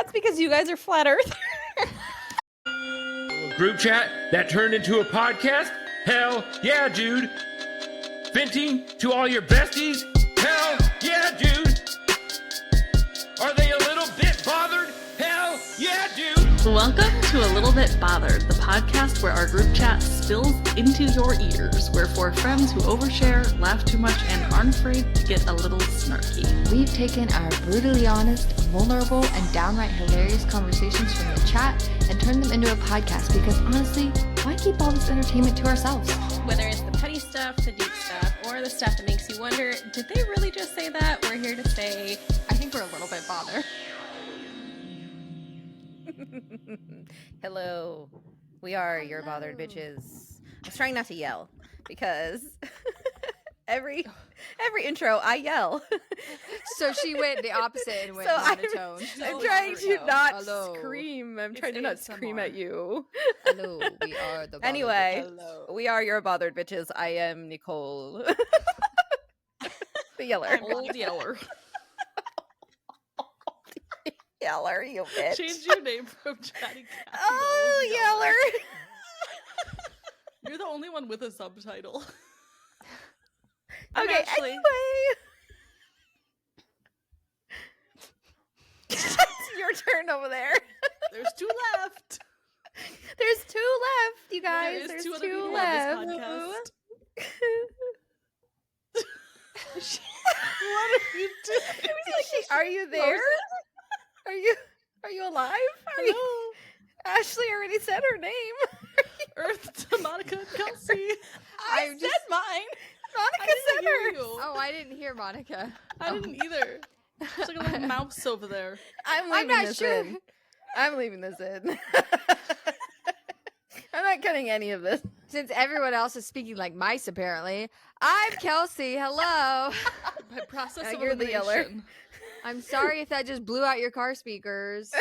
that's because you guys are flat earthers. Group chat that turned into a podcast? Hell yeah, dude. Venting to all your besties? Hell yeah, dude. Are they a little bit bothered? Hell yeah, dude. Welcome to A Little Bit Bothered, the podcast where our group chat spills into your ears. We're for friends who overshare, laugh too much, and aren't afraid to get a little snarky. We've taken our brutally honest, vulnerable, and downright hilarious conversations from the chat and turned them into a podcast because honestly, why keep all this entertainment to ourselves? Whether it's the petty stuff, the deep stuff, or the stuff that makes you wonder, did they really just say that? We're here to say, I think we're a little bit bothered. Hello, we are your bothered bitches. I was trying not to yell because every intro I yell. So she went the opposite and went So monotone. I'm trying to not Hello. scream. I'm It's trying to not ASMR. scream at you. Hello, we are the bothered Anyway, bitches. we are your bothered bitches. I am Nicole, the yeller. Old yeller. Yeller, you bitch. Change your name from Chatty Cat. to Oh, Old Yeller. yeller. You're the only one with a subtitle. Okay, Ashley. anyway. It's your turn over there. There's two left. There's two left, you guys. There is There's two other two people left. on this podcast. What are you doing? Are you there? Are you alive? Hello. Ashley already said her name. Earth to Monica and Kelsey. I just- said mine. Monica I said didn't hear her. you. Oh, I didn't hear Monica. I didn't either. There's like a little mouse over there. I'm I'm leaving not this sure. in. I'm leaving this in. I'm not cutting any of this. Since everyone else is speaking like mice, apparently. I'm Kelsey. Hello. By process of You're the yeller. elimination. I'm sorry if that just blew out your car speakers.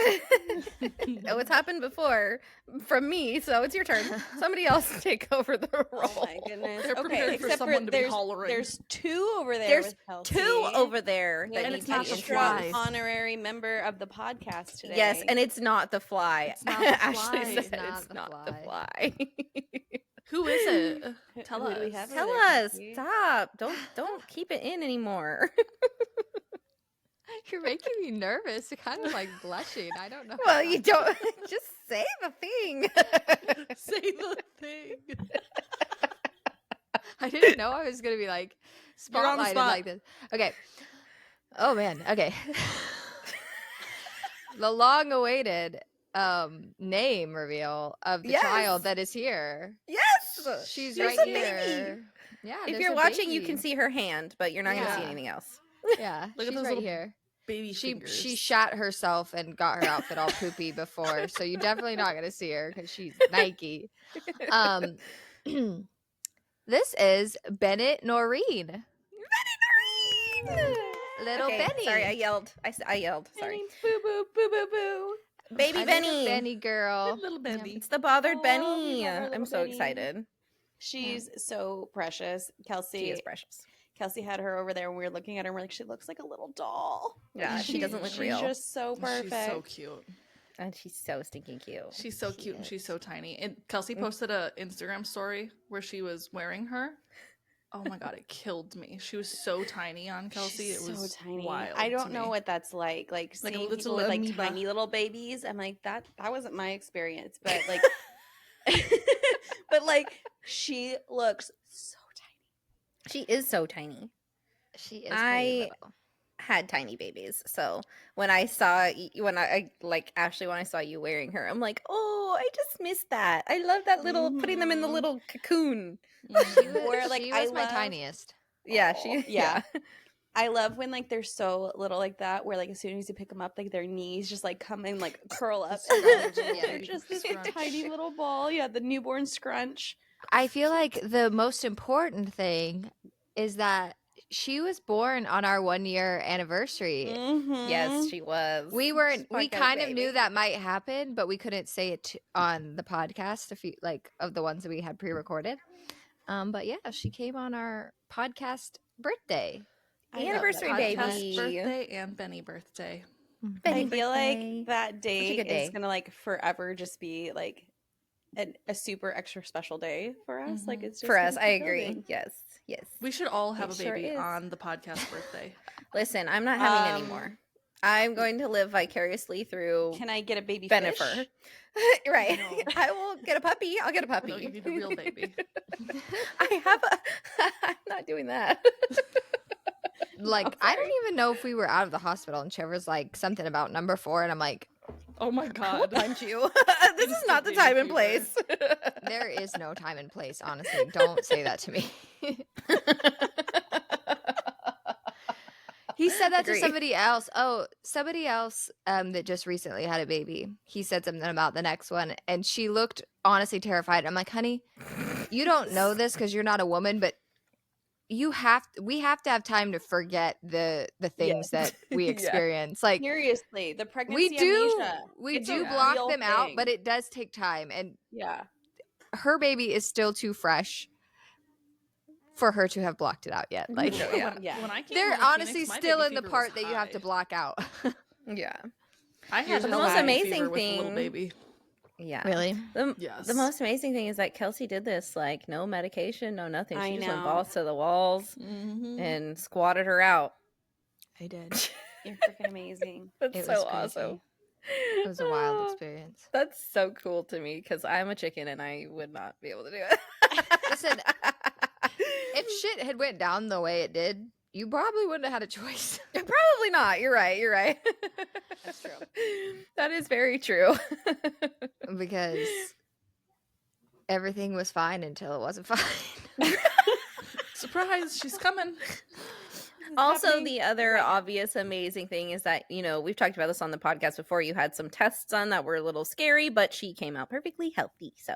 Oh, it's happened before from me, so it's your turn. Somebody else take over the role. oh my goodness. They're Okay, prepared for except someone to be there's, hollering. there's two over there. There's with Kelsey. two over there We that have need it's to not be the extra fly. honorary member of the podcast today. Yes, and it's not the fly. It's not the Ashley fly. said It's it's not not the the fly. Who is it? Tell Who do we us. have over Tell there, us. Kelsey? Stop. Don't keep it in anymore. You're making me nervous, kind of like blushing. I don't know. Well, you don't just say the thing. Say the thing. I didn't know I was gonna be like You're on the spotlighted spot. like this. Okay. Oh man. Okay. The long-awaited name reveal of the Yes. child that is here. Yes. She's There's right a baby. here. Yeah. If there's you're a watching, you baby. can see her hand, but you're not going to see Yeah. anything else. Yeah. Look at she's those right little here. Baby She fingers. shot herself and got her outfit all poopy before, so you're definitely not gonna see her because she's Nike. This is Bennett Noreen, little Okay, Benny. Sorry, I yelled. I yelled. Sorry. Boo boo boo boo boo. Baby I think Bennie. of Benny girl. Little Benny. It's the bothered Oh, Benny. we love our I'm little so Benny. excited. She's so precious. Kelsey She is precious. Kelsey had her over there and we were looking at her and we're like, she looks like a little doll. Yeah, she doesn't look she's real. just so perfect. She's so cute. And she's so stinking cute. She's so She cute and is. she's so tiny. And Kelsey posted a Instagram story where she was wearing her. Oh my god, it killed me. She was so tiny on Kelsey. She's It was so tiny. wild. I don't to know me. what that's like. Like Like a seeing little people with like amoeba. tiny little babies. I'm like that wasn't my experience, but like but like she looks so tiny. She is so tiny. She is. I- pretty little. Had tiny babies, so when I saw when I like Ashley, when I saw you wearing her, I'm like, oh, I just missed that. I love that little putting them in the Mhm. little cocoon. She was, Or, like, she I was my love- tiniest. Yeah, Aw, she. yeah. I love when like they're so little like that, where like as soon as you pick them up, like their knees just like come and like curl up. And scrunch, they're yeah, just this scrunch. tiny little ball. Yeah, the newborn scrunch. I feel like the most important thing is that she was born on our 1-year anniversary. Mhm. Yes, she was. We weren't. We Podcast kind of baby. knew that might happen, but we couldn't say it on the podcast. A few like of the ones that we had pre-recorded. But yeah, she came on our podcast birthday. I love Anniversary that. baby. Podcast birthday and Benny birthday. I Benny feel birthday. like that day good day. is gonna like forever just be like a super extra special day for us. Like it's just For gonna us, I keep agree. building. Yes. We should all have It a sure baby is. on the podcast birthday. Listen, I'm not having any more. I'm going to live vicariously through Can I get a baby Benifer. fish? Right. No. I will get a puppy. I'll get a puppy. No, you need a real baby. I have a. I'm not doing that. Like, I don't even know if we were out of the hospital, and Trevor's like something about number 4, and I'm like, Oh my I'll god. punch you. This is not the Instant time baby and place. there is no time and place, honestly. Don't say that to me. He said that Agree. to somebody else. Oh, somebody else that just recently had a baby. He said something about the next one, and she looked honestly terrified. I'm like, honey, you don't know this because you're not a woman, but we have to have time to forget the things that we Yeah. experience. Like, Seriously, the pregnancy we do amnesia. we It's do a block real them out, thing. but it does take time, and Yeah. her baby is still too fresh for her to have blocked it out yet. Like, No, yeah. Yeah. When I came they're home to honestly Phoenix, my still baby in the fever part was that you have to high. block out. Yeah. I had The the most most amazing amazing with the little thing- baby. Yeah. Really? Yes. The most amazing thing is that Kelsey did this, like, no medication, no nothing. I She just went know. balls to the walls Mm-hmm. and squatted her out. I did. You're freaking amazing. That's It so was crazy. awesome. It was a wild Oh, experience. That's so cool to me because I'm a chicken and I would not be able to do it. Listen, if shit had went down the way it did, you probably wouldn't have had a choice. Probably not. You're right. You're right. That's true. That is very true. Because everything was fine until it wasn't fine. Surprise, she's coming. Also, happening the other right now. obvious amazing thing is that, you know, we've talked about this on the podcast before. You had some tests done that were a little scary, but she came out perfectly healthy. So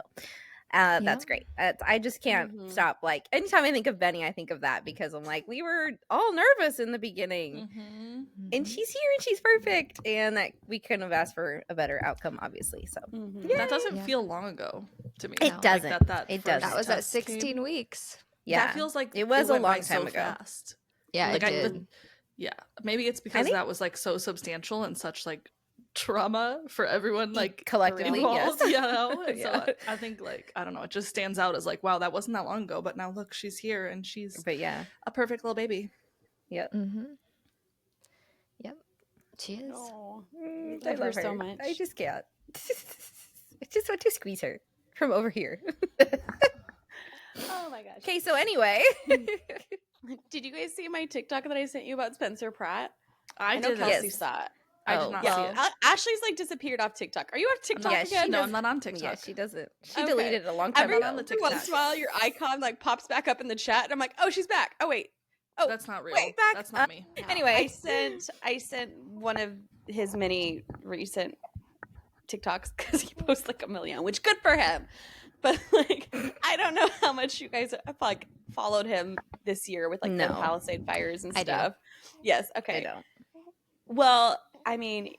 that's great. I just can't Mhm. stop. Like, anytime I think of Benny, I think of that because I'm like, we were all nervous in the beginning. Mm-hmm. And she's here and she's perfect. And that we couldn't have asked for a better outcome, obviously. So Mhm. Yeah. That doesn't Yeah. feel long ago to me. It Like, doesn't. that It first doesn't. That was at test 16 came. weeks. yeah, That feels like it was a went by long time so ago. fast. Yeah, Like, it I- did. Yeah, maybe it's because think- that was like so substantial and such like trauma for everyone like collectively, involved, yes. you know. And Yeah. So I think like I don't know, it just stands out as like wow, that wasn't that long ago, but now look, she's here and she's But yeah, a perfect little baby. yep. Mm-hmm. Yep. She is. Oh, Mm, love her so much. I just can't. I just want to squeeze her from over here. oh my gosh. Okay, so anyway, Did you guys see my TikTok that I sent you about Spencer Pratt? I know did Kelsey Yes. saw it. I Oh, did not well, see it. Ashley's like disappeared off TikTok. Are you off TikTok Yeah, she again? No, does- I'm not on TikTok. yeah, she doesn't. She Okay. deleted it a long time Every, ago. on the every once in a while, your icon like pops back up in the chat, and I'm like, oh, she's back. Oh wait, oh That's not real. wait, back. That's not me. no. Anyway. I sent one of his many recent TikToks because he posts like a million, which good for him. But like, I don't know how much you guys have like followed him this year with like the No. Palisade fires and I do. stuff. Yes. I Okay. don't. Well, I mean,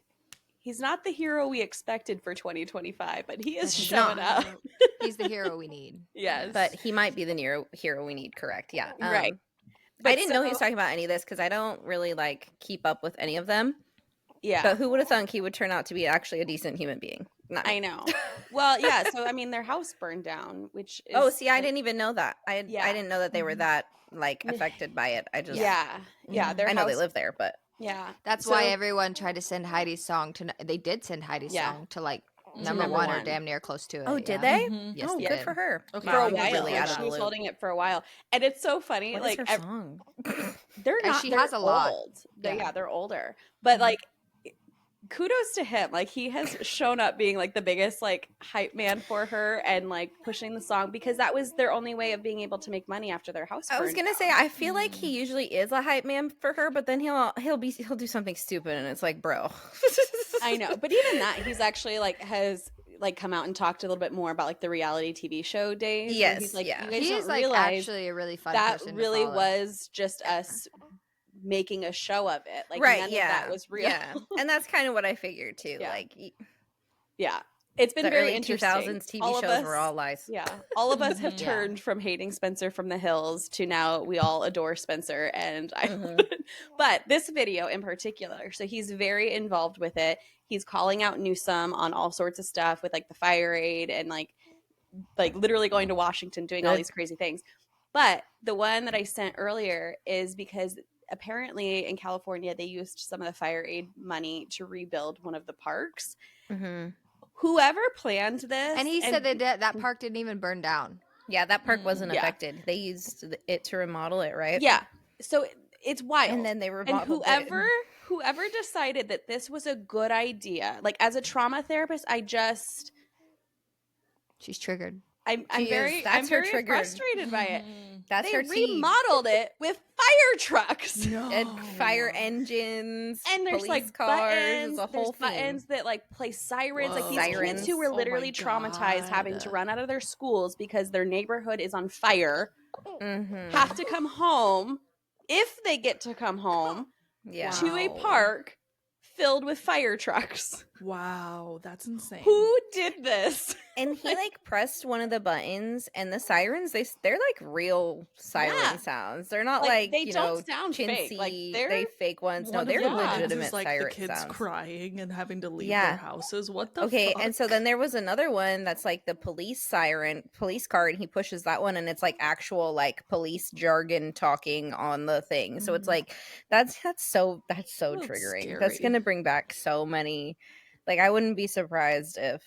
he's not the hero we expected for 2025, but he is He's showing not. up. He's the hero we need. Yes. But he might be the hero we need. Correct? Yeah. Right. I But didn't know he was so- talking about any of this because I don't really like keep up with any of them. Yeah. But who would have thunk he would turn out to be actually a decent human being? Not me. I know. Well, yeah. So I mean, their house burned down, which is Oh, see, I like- didn't even know that. I Yeah. didn't know that they were that like affected by it. I just Yeah, yeah. Their I know house, they live there, but Yeah, That's So- why everyone tried to send Heidi's song to. They did send Heidi's Yeah. song to like To number number 1 or one. damn near close to it. oh, did yeah. they? Mhm. Yes, Oh, they good did. for her. Okay. for a I'm while. really Like, out of she the was loop. holding it for a while, and it's so funny. What is like her ev- song? they're And not. she they're has a lot. old. They, Yeah. yeah, they're older. But like, kudos to him. Like he has shown up being like the biggest like hype man for her and like pushing the song because that was their only way of being able to make money after their house. I was burned gonna down. say I feel like he usually is a hype man for her, but then he'll do something stupid, and it's like, bro. I know, but even that, he's actually like has like come out and talked a little bit more about like the reality TV show days. and Yes, he's like, yeah. you guys He don't is like realize actually a really fun that person. really to follow. was just us making a show of it. Like right? none Yeah, of that was real. yeah, and that's kind of what I figured too. Yeah. Like, Yeah. It's been The very early interesting. 2000s TV All of shows were us- all lies. Yeah, all of us have Yeah. turned from hating Spencer from the Hills to now we all adore Spencer, and I. Mhm. But this video in particular, so he's very involved with it. He's calling out Newsom on all sorts of stuff with like the fire aid and like literally going to Washington, doing all Good. these crazy things. But the one that I sent earlier is because apparently in California they used some of the fire aid money to rebuild one of the parks. Mhm. Whoever planned this, And he said that park didn't even burn down. Yeah, that park wasn't Yeah. affected. They used it to remodel it, right? yeah, so it's wild. And then they And remodeled whoever decided that this was a good idea, like as a trauma therapist, She's triggered. I'm She is. very That's her very trigger. frustrated by it. That's They her tea. remodeled it with fire trucks. And fire engines, And there's police like cars, buttons, a whole there's buttons that like play sirens. Like these Sirens. kids who were Oh my literally traumatized, having to God. run out of their schools because their neighborhood is on fire, Mhm. have to come home, if they get to come home, Yeah. to a Wow. park filled with fire trucks. Wow, that's insane. Who did this? And he like pressed one of the buttons, and the sirens they're like real siren Yeah. sounds. They're not Like, like they you don't know sound fake. chintzy. Like, they they're- fake ones. One No, of they're the buttons legitimate is like siren the kids sounds. crying and having to leave Yeah. their houses. What the Okay, fuck? and so then there was another one that's like the police car, and he pushes that one, and it's like actual like police jargon talking on the thing. So it's Mhm. like that's so That's triggering. That's scary. gonna bring back so many. Like I wouldn't be surprised if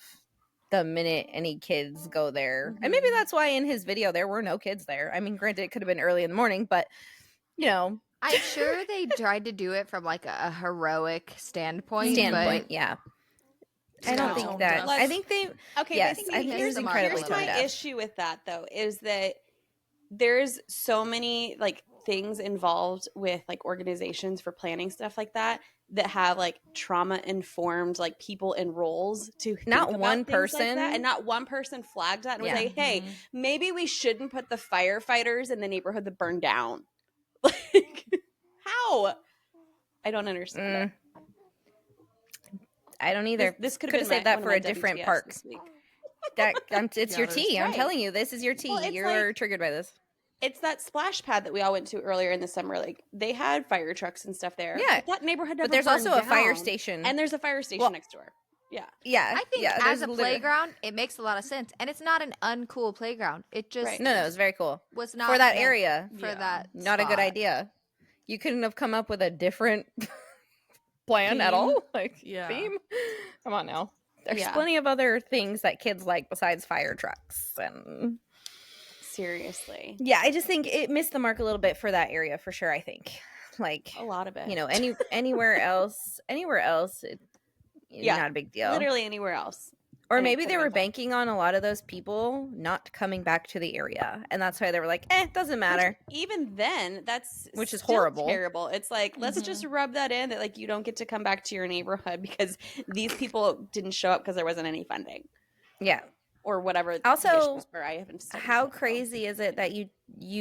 the minute any kids go there, and maybe that's why in his video there were no kids there. I mean, granted, it could have been early in the morning, but you know, I'm sure they tried to do it from like a heroic standpoint. yeah. I don't No. think that. Let's- I think they. Okay, Yes, but I think it's incredibly here's tone my deaf. issue with that though, is that there's so many like things involved with like organizations for planning stuff like that have like trauma informed like people in roles to think Not about one things like person. that, and not one person flagged that and was Yeah. like, hey, Mhm. maybe we shouldn't put the firefighters in the neighborhood that burned down. Like, how? I don't understand it. I don't either. This could Could have have saved that for a different park. this week. It's Yeah, your that's tea. I'm right. telling you, this is your tea. Well, it's You're like- triggered by this. It's that splash pad that we all went to earlier in the summer. Like they had fire trucks and stuff there. Yeah. But that neighborhood never But there's burned also a fire down. station. and there's a fire station Well- next door. Yeah, yeah, I think yeah, as there's a literally- playground, it makes a lot of sense, and it's not an uncool playground. It just Right. No, it's very cool was not for that meant area. For Yeah. that, Not a good spot. idea. You couldn't have come up with a different plan at all. Like Yeah. theme. Come on now. There's Yeah. plenty of other things that kids like besides fire trucks and seriously, yeah, I just think it missed the mark a little bit for that area for sure. I think like a lot of it. you know anywhere else Yeah. not a big deal. literally anywhere else. Or and it maybe could've they were been fun. banking on a lot of those people not coming back to the area, and that's why they were like, doesn't matter. Even then, that's Which is still horrible. terrible. It's like let's Mm-hmm. just rub that in that like you don't get to come back to your neighborhood because these people didn't show up because there wasn't any funding Yeah. or whatever. the Also, issues were. I haven't. studied How that, though. crazy is it that you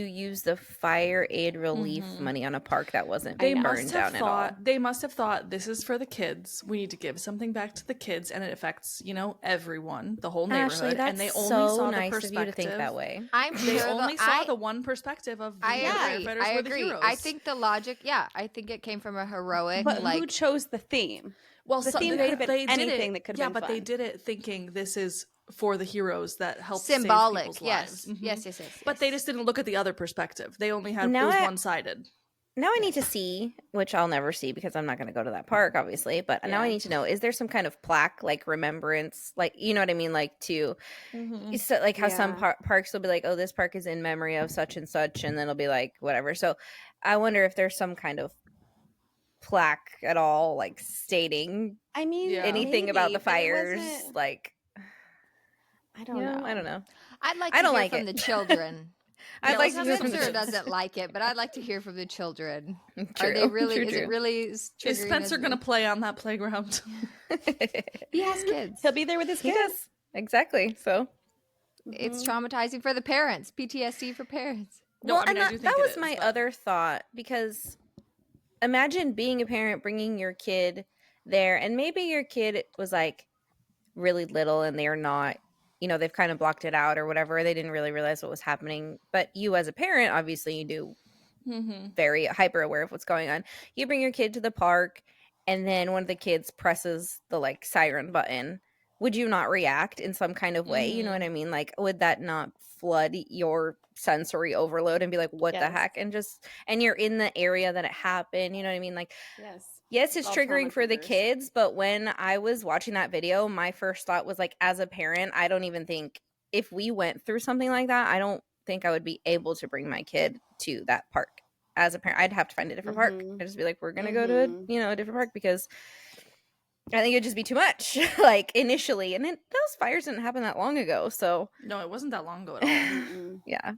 use the fire aid relief Mhm. money on a park that wasn't They burned must down have at all? thought. They must have thought this is for the kids. We need to give something back to the kids, and it affects everyone, the whole neighborhood. Ashley, that's and they only so saw nice the of perspective. you to think that way. I'm They sure only saw the one perspective of the I agree. firefighters I were the agree. heroes. I think the logic. Yeah, I think it came from a heroic But who like. chose the theme? well, the so theme they, could have been they did anything it, that could have yeah, been but they fun. did it thinking this is for the heroes that help Symbolic, save people's yes. lives. Mhm. Yes. But they just didn't look at the other perspective. They only had Now it was I- one-sided. Now I need to see, which I'll never see because I'm not going to go to that park, obviously. But now I Yeah. need to know: is there some kind of plaque, like remembrance, like you know what I mean, like to, it's like how some Yeah. parks will be like, oh, this park is in memory of such and such, and then it'll be like whatever. So I wonder if there's some kind of plaque at all, like stating I mean, Yeah. anything about maybe, the but it fires, wasn't- like I don't you know. I don't know. I'd like I to don't hear like from it. the children. I'd like to hear from the Spencer children. doesn't like it, but I'd like to hear from the children. True, Are they really? true, Is it true. really? Is triggering Spencer as- going to play on that playground? He has kids. He'll be there with his kids. Yes, exactly. So It's traumatizing for the parents. PTSD for parents. No, I mean, I do think that it was is, my but- other thought because imagine being a parent bringing your kid there, and maybe your kid was like, really little and they're not, you know, they've kind of blocked it out or whatever. They didn't really realize what was happening. But you as a parent, obviously you do very hyper aware of what's going on. You bring your kid to the park and then one of the kids presses the like siren button. Would you not react in some kind of way? You know what I mean? Like, would that not flood your sensory overload and be like, what the heck? And you're in the area that it happened. You know what I mean? Like, yes, it's triggering for the kids. But when I was watching that video, my first thought was like, as a parent, I don't even think if we went through something like that, I don't think I would be able to bring my kid to that park. As a parent, I'd have to find a different park. I'd just be like, we're going to go to a different park because I think it'd just be too much, like initially. And those fires didn't happen that long ago. So no, it wasn't that long ago at all. Yeah.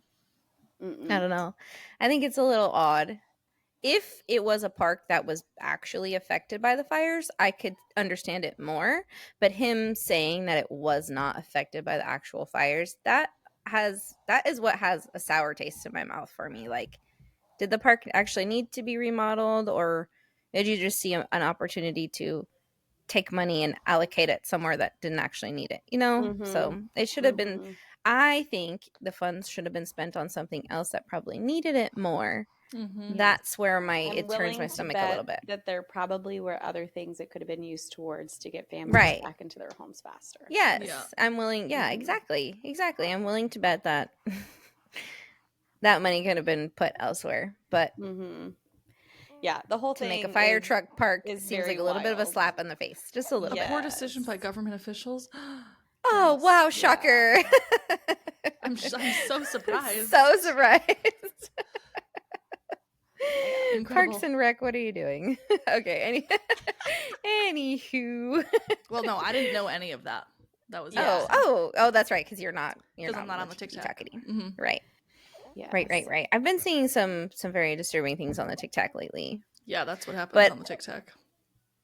I don't know. I think it's a little odd. If it was a park that was actually affected by the fires, I could understand it more. But him saying that it was not affected by the actual fires, that is what has a sour taste in my mouth for me. Like, did the park actually need to be remodeled, or did you just see an opportunity to take money and allocate it somewhere that didn't actually need it, you know? So it should have been, I think the funds should have been spent on something else that probably needed it more. That's where it turns my stomach a little bit. That there probably were other things it could have been used towards to get families back into their homes faster. Yes, yeah. I'm willing. Yeah, exactly. I'm willing to bet that that money could have been put elsewhere, but yeah, the whole thing to make a fire truck park seems like a little bit of a slap in the face, just a little bit. Poor decision by government officials. Oh wow, shocker! I'm so surprised. So surprised. Incredible. Parks and Rec, what are you doing? Okay, anywho. Well, no, I didn't know any of that. That was oh, that's right, because you're not I'm not on the TikTok. Right. Yes. Right. I've been seeing some very disturbing things on the TikTok lately. Yeah, that's what happens on the TikTok.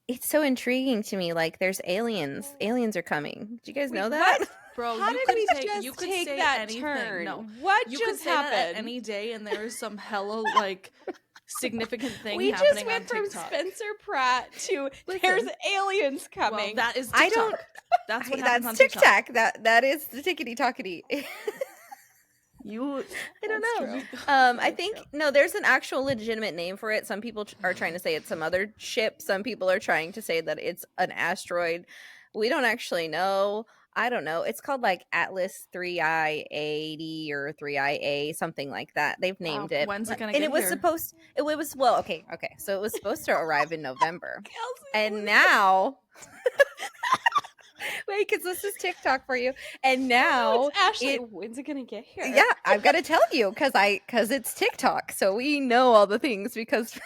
It's so intriguing to me. Like, there's aliens. Aliens are coming. Did you guys know that? What? Bro, How you did could we take, just you could take say that anything. turn? No. What you just could say happened? that any day, and there is some hella like significant thing we happening just went on from TikTok. Spencer Pratt to there's aliens coming. Well, that is TikTok. That's what happens on TikTok. That is the tickety talkety. I don't know. I think no, there's an actual legitimate name for it. Some people are trying to say it's some other ship. Some people are trying to say that it's an asteroid. We don't actually know. I don't know. It's called like Atlas 3I80 or 3IA, something like that. They've named it. When's it gonna and get it was here? supposed. It was well. Okay. So it was supposed to arrive in November, and now. Wait, because this is TikTok for you. And now, Ashley, when's it gonna get here? Yeah, I've got to tell you because it's TikTok, so we know all the things because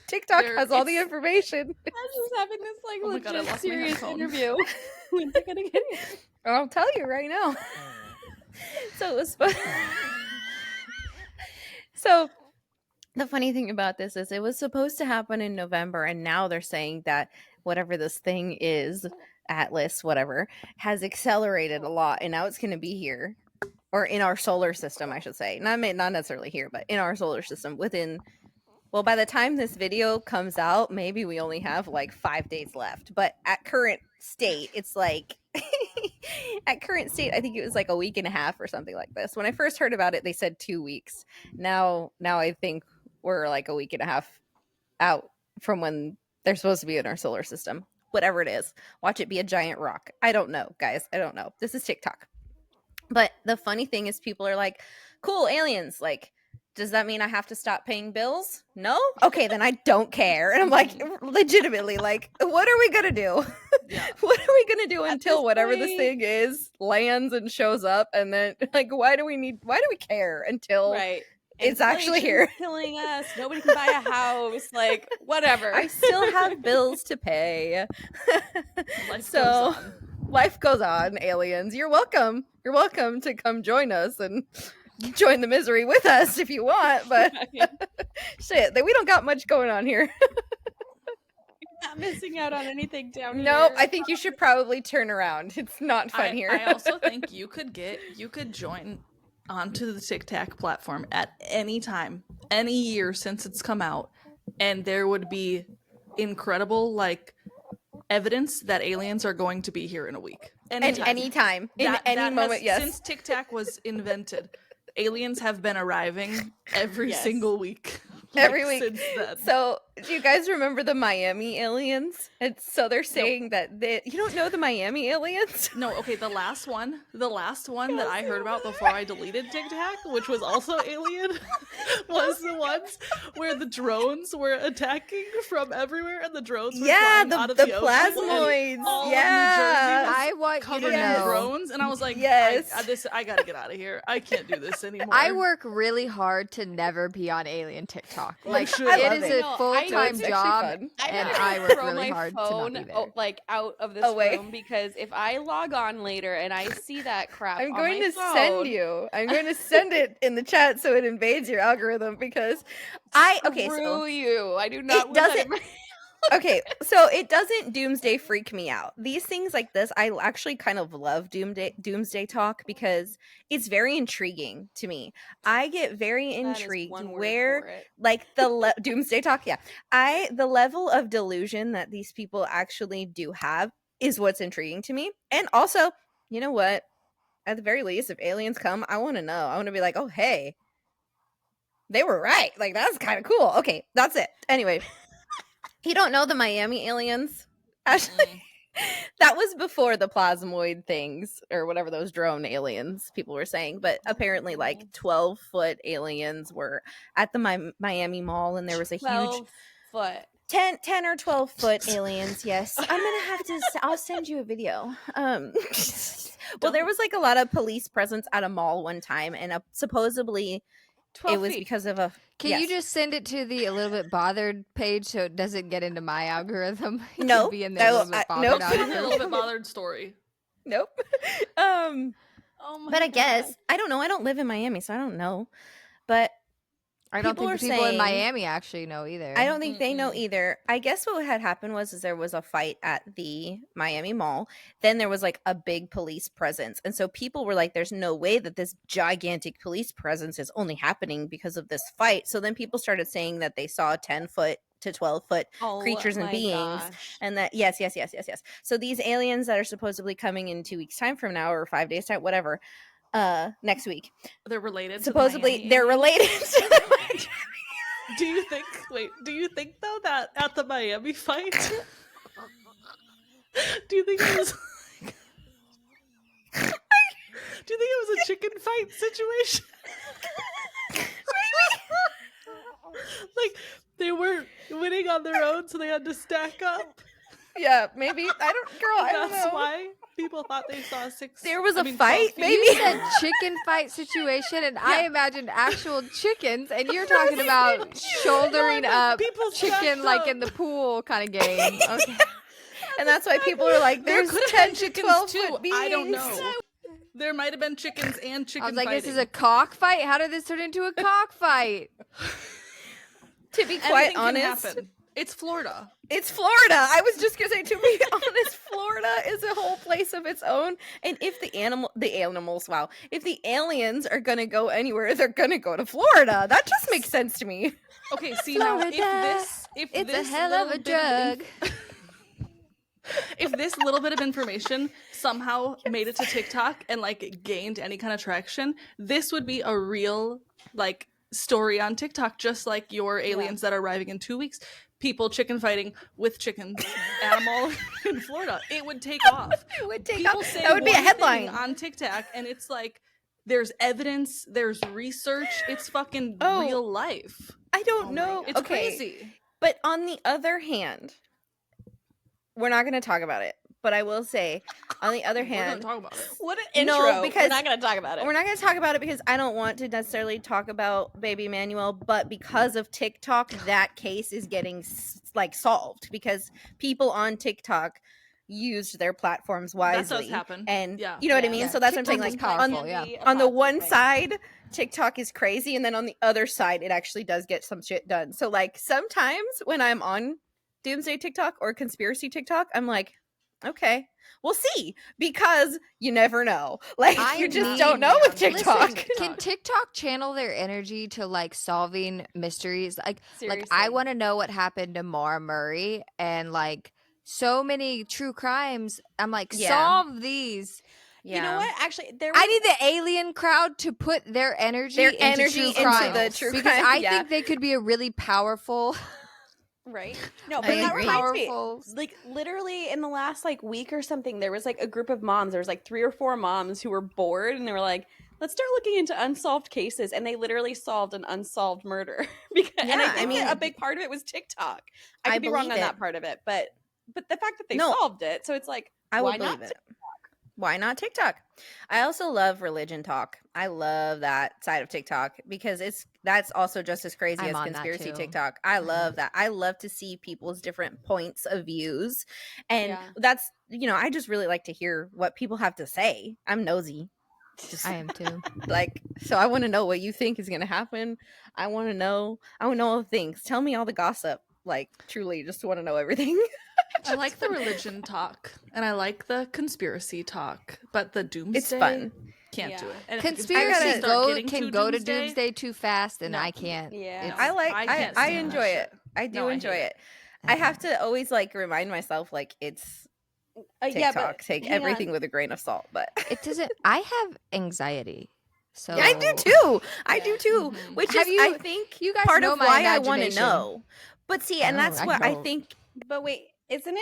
TikTok has all the information. I'm just having this like Oh my God, I legit lost my serious headphone. interview. When's it gonna get here? I'll tell you right now. So it was. So the funny thing about this is it was supposed to happen in November, and now they're saying that whatever this thing is, Atlas, whatever, has accelerated a lot, and now it's going to be here, or in our solar system, I should say. Not necessarily here, but in our solar system within. Well, by the time this video comes out, maybe we only have like 5 days left. But at current state, it's like at current state, I think it was like a week and a half or something like this. When I first heard about it, they said 2 weeks. Now I think we're like a week and a half out from when they're supposed to be in our solar system. Whatever it is, watch it be a giant rock. I don't know, guys. I don't know. This is TikTok. But the funny thing is people are like, cool, aliens. Like, does that mean I have to stop paying bills? No? Okay, then I don't care. And I'm like, legitimately, like, what are we going to do? Yeah. What are we going to do until this whatever point- this thing is lands and shows up? And then, like, why do we care until Right. it's actually here? Inflation's killing us. Nobody can buy a house. Like, whatever. I still have bills to pay. Life goes on. Life goes on, aliens. You're welcome. You're welcome to come join us and join the misery with us if you want, but shit, we don't got much going on here. Not missing out on anything down here. No, I think you should probably turn around. It's not fun here. I also think you could join onto the TikTok platform at any time, any year since it's come out, and there would be incredible like evidence that aliens are going to be here in a week. Anytime. In That any moment, has, yes. Since TikTok was invented, aliens have been arriving every Yes. single week. Every week. Since then. So, do you guys remember the Miami aliens? And so they're saying that you don't know the Miami aliens? No, okay, the last one that I heard about before I deleted TikTok, which was also alien, was the ones where the drones were attacking from everywhere and the drones were flying out of the ocean. plasmoids. And all of New Yeah. Jersey was I want you covered to in know. drones, and I was like, Yes. I gotta get out of here. I can't do this anymore. I work really hard to never be on alien TikTok. Like should. I it love is it. a No, I know, full-time it's actually job, fun. and gotta I work throw really my hard to phone not be there. like out of this Away. room, because if I log on later and I see that crap, I'm on going my to phone, send you. I'm going to send it in the chat so it invades your algorithm because Screw you. I do not. It want that in doesn't- my- okay, so it doesn't doomsday freak me out. These things like this, I actually kind of love doomsday talk because it's very intriguing to me. I get very That is intrigued one word where for it. like the doomsday talk, yeah. The level of delusion that these people actually do have is what's intriguing to me. And also, you know what? At the very least, if aliens come, I want to know. I want to be like, "Oh, hey. They were right." Like that's kind of cool. Okay, that's it. Anyway, you don't know the Miami aliens? Ashley, that was before the plasmoid things or whatever those drone aliens people were saying. But apparently, like 12-foot aliens were at the Miami Mall, and there was a huge 12-foot. 10 or 12-foot aliens. Yes, I'm gonna have to. I'll send you a video. Well, there was like a lot of police presence at a mall one time, and supposedly 12 it was feet. because of a. Can yes. you just send it to the A Little Bit Bothered page so it doesn't get into my algorithm? It No, can be in the A Little Bit Bothered nope. A algorithm. little bit bothered story. Nope. Oh my But I God. guess I don't know. I don't live in Miami, so I don't know. But I don't People think the are people in saying- Miami actually know either. I don't think they know either. I guess what had happened was there was a fight at the Miami Mall. Then there was like a big police presence. And so people were like, there's no way that this gigantic police presence is only happening because of this fight. So then people started saying that they saw 10-foot to 12-foot Oh creatures and my beings. gosh. And that, yes. So these aliens that are supposedly coming in 2 weeks time from now or 5 days time, whatever, next week. They're related. Supposedly to the they're Miami related to the Miami. Do you think? Wait. Do you think though that at the Miami fight? Do you think it was? Do you think it was a chicken fight situation? Like they were winning on their own, so they had to stack up. Yeah, maybe. I don't That's know. why people thought they saw six. There was a 12 fight, feet. maybe? You said chicken fight situation, and I imagined actual chickens, and you're talking about shouldering No, up people chicken stacked like up. in the pool kind of game. Okay. And that's why people are like, There there's could have 10 been to chickens 12 too. foot beings. I don't know. There might have been chickens and chicken. I was like, fighting. this is a cockfight? How did this turn into a cockfight? To be Anything quite can honest, happen. It's Florida. it's Florida. I was just gonna say, to be honest, Florida is a whole place of its own. And if the animals, wow, if the aliens are gonna go anywhere, they're gonna go to Florida. That just makes sense to me. Okay, see now if Florida, if It's a this hell of a little bit of drug. if this little bit of information somehow made it to TikTok and like gained any kind of traction, this would be a real like story on TikTok, just like your aliens that are arriving in 2 weeks. People chicken fighting with chickens at a mall in Florida. It would take off. It would take People off. say That would be a one thing headline. on TikTok, and it's like there's evidence, there's research. It's fucking Oh. real life. I don't my know. God. It's Okay. crazy. But on the other hand, we're not gonna talk about it. But I will say, on the other We're gonna hand, talk about it. What an No, intro. because we're not going to talk about it. we're not going to talk about it because I don't want to necessarily talk about Baby Emmanuel, but because of TikTok, that case is getting like solved because people on TikTok used their platforms wisely. That does happen. And Yeah. you know what I Yeah. mean? Yeah. So that's what I'm saying. TikTok Like is on, powerful, yeah. on the one side, TikTok is crazy, and then on the other side, it actually does get some shit done. So like sometimes when I'm on Doomsday TikTok or Conspiracy TikTok, I'm like, okay, we'll see, because you never know. Like I you just need- don't know with Listen, TikTok. Can TikTok channel their energy to like solving mysteries? Like I Seriously. want to know what happened to Maura Murray and like so many true crimes. I'm like, Yeah. solve these. Yeah. You know what? Actually, there was I need the alien crowd to put their energy into true into crime. the true because crime. I yeah. think they could be a really powerful, right. No, I but that agree. reminds me. powerful. Like literally in the last like week or something, there was like a group of moms. There was like 3 or 4 moms who were bored and they were like, let's start looking into unsolved cases, and they literally solved an unsolved murder. And Yeah, I I think mean- that a big part of it was TikTok. I I could be wrong believe on it. that part of it, but the fact that they No. solved it, so it's like, I why would not? believe it. Why not TikTok? I also love religion talk. I love that side of TikTok because that's also just as crazy I'm as on that conspiracy too. TikTok. I love that. I love to see people's different points of views. And Yeah. that's, I just really like to hear what people have to say. I'm nosy. Just I am too. like, so I want to know what you think is going to happen. I want to know all the things. Tell me all the gossip. Like, truly, just want to know everything. I like the religion talk and I like the conspiracy talk, but the doomsday It's fun. can't Yeah. do it. And if the Conspiracy start getting can too go to doomsday too fast, and No. I can't. Yeah. It's- can't I stand enjoy that it. shit. I do No, I enjoy hate it. I have to always like remind myself like it's Yeah, TikTok. but Take hang on. everything with a grain of salt. But It doesn't. I have anxiety, so I do too. I Yeah. do too. Mhm. Which Have is you- I think you guys part know of my why I want to imagination. know. But see, and No, that's I what I don't. think. But wait, isn't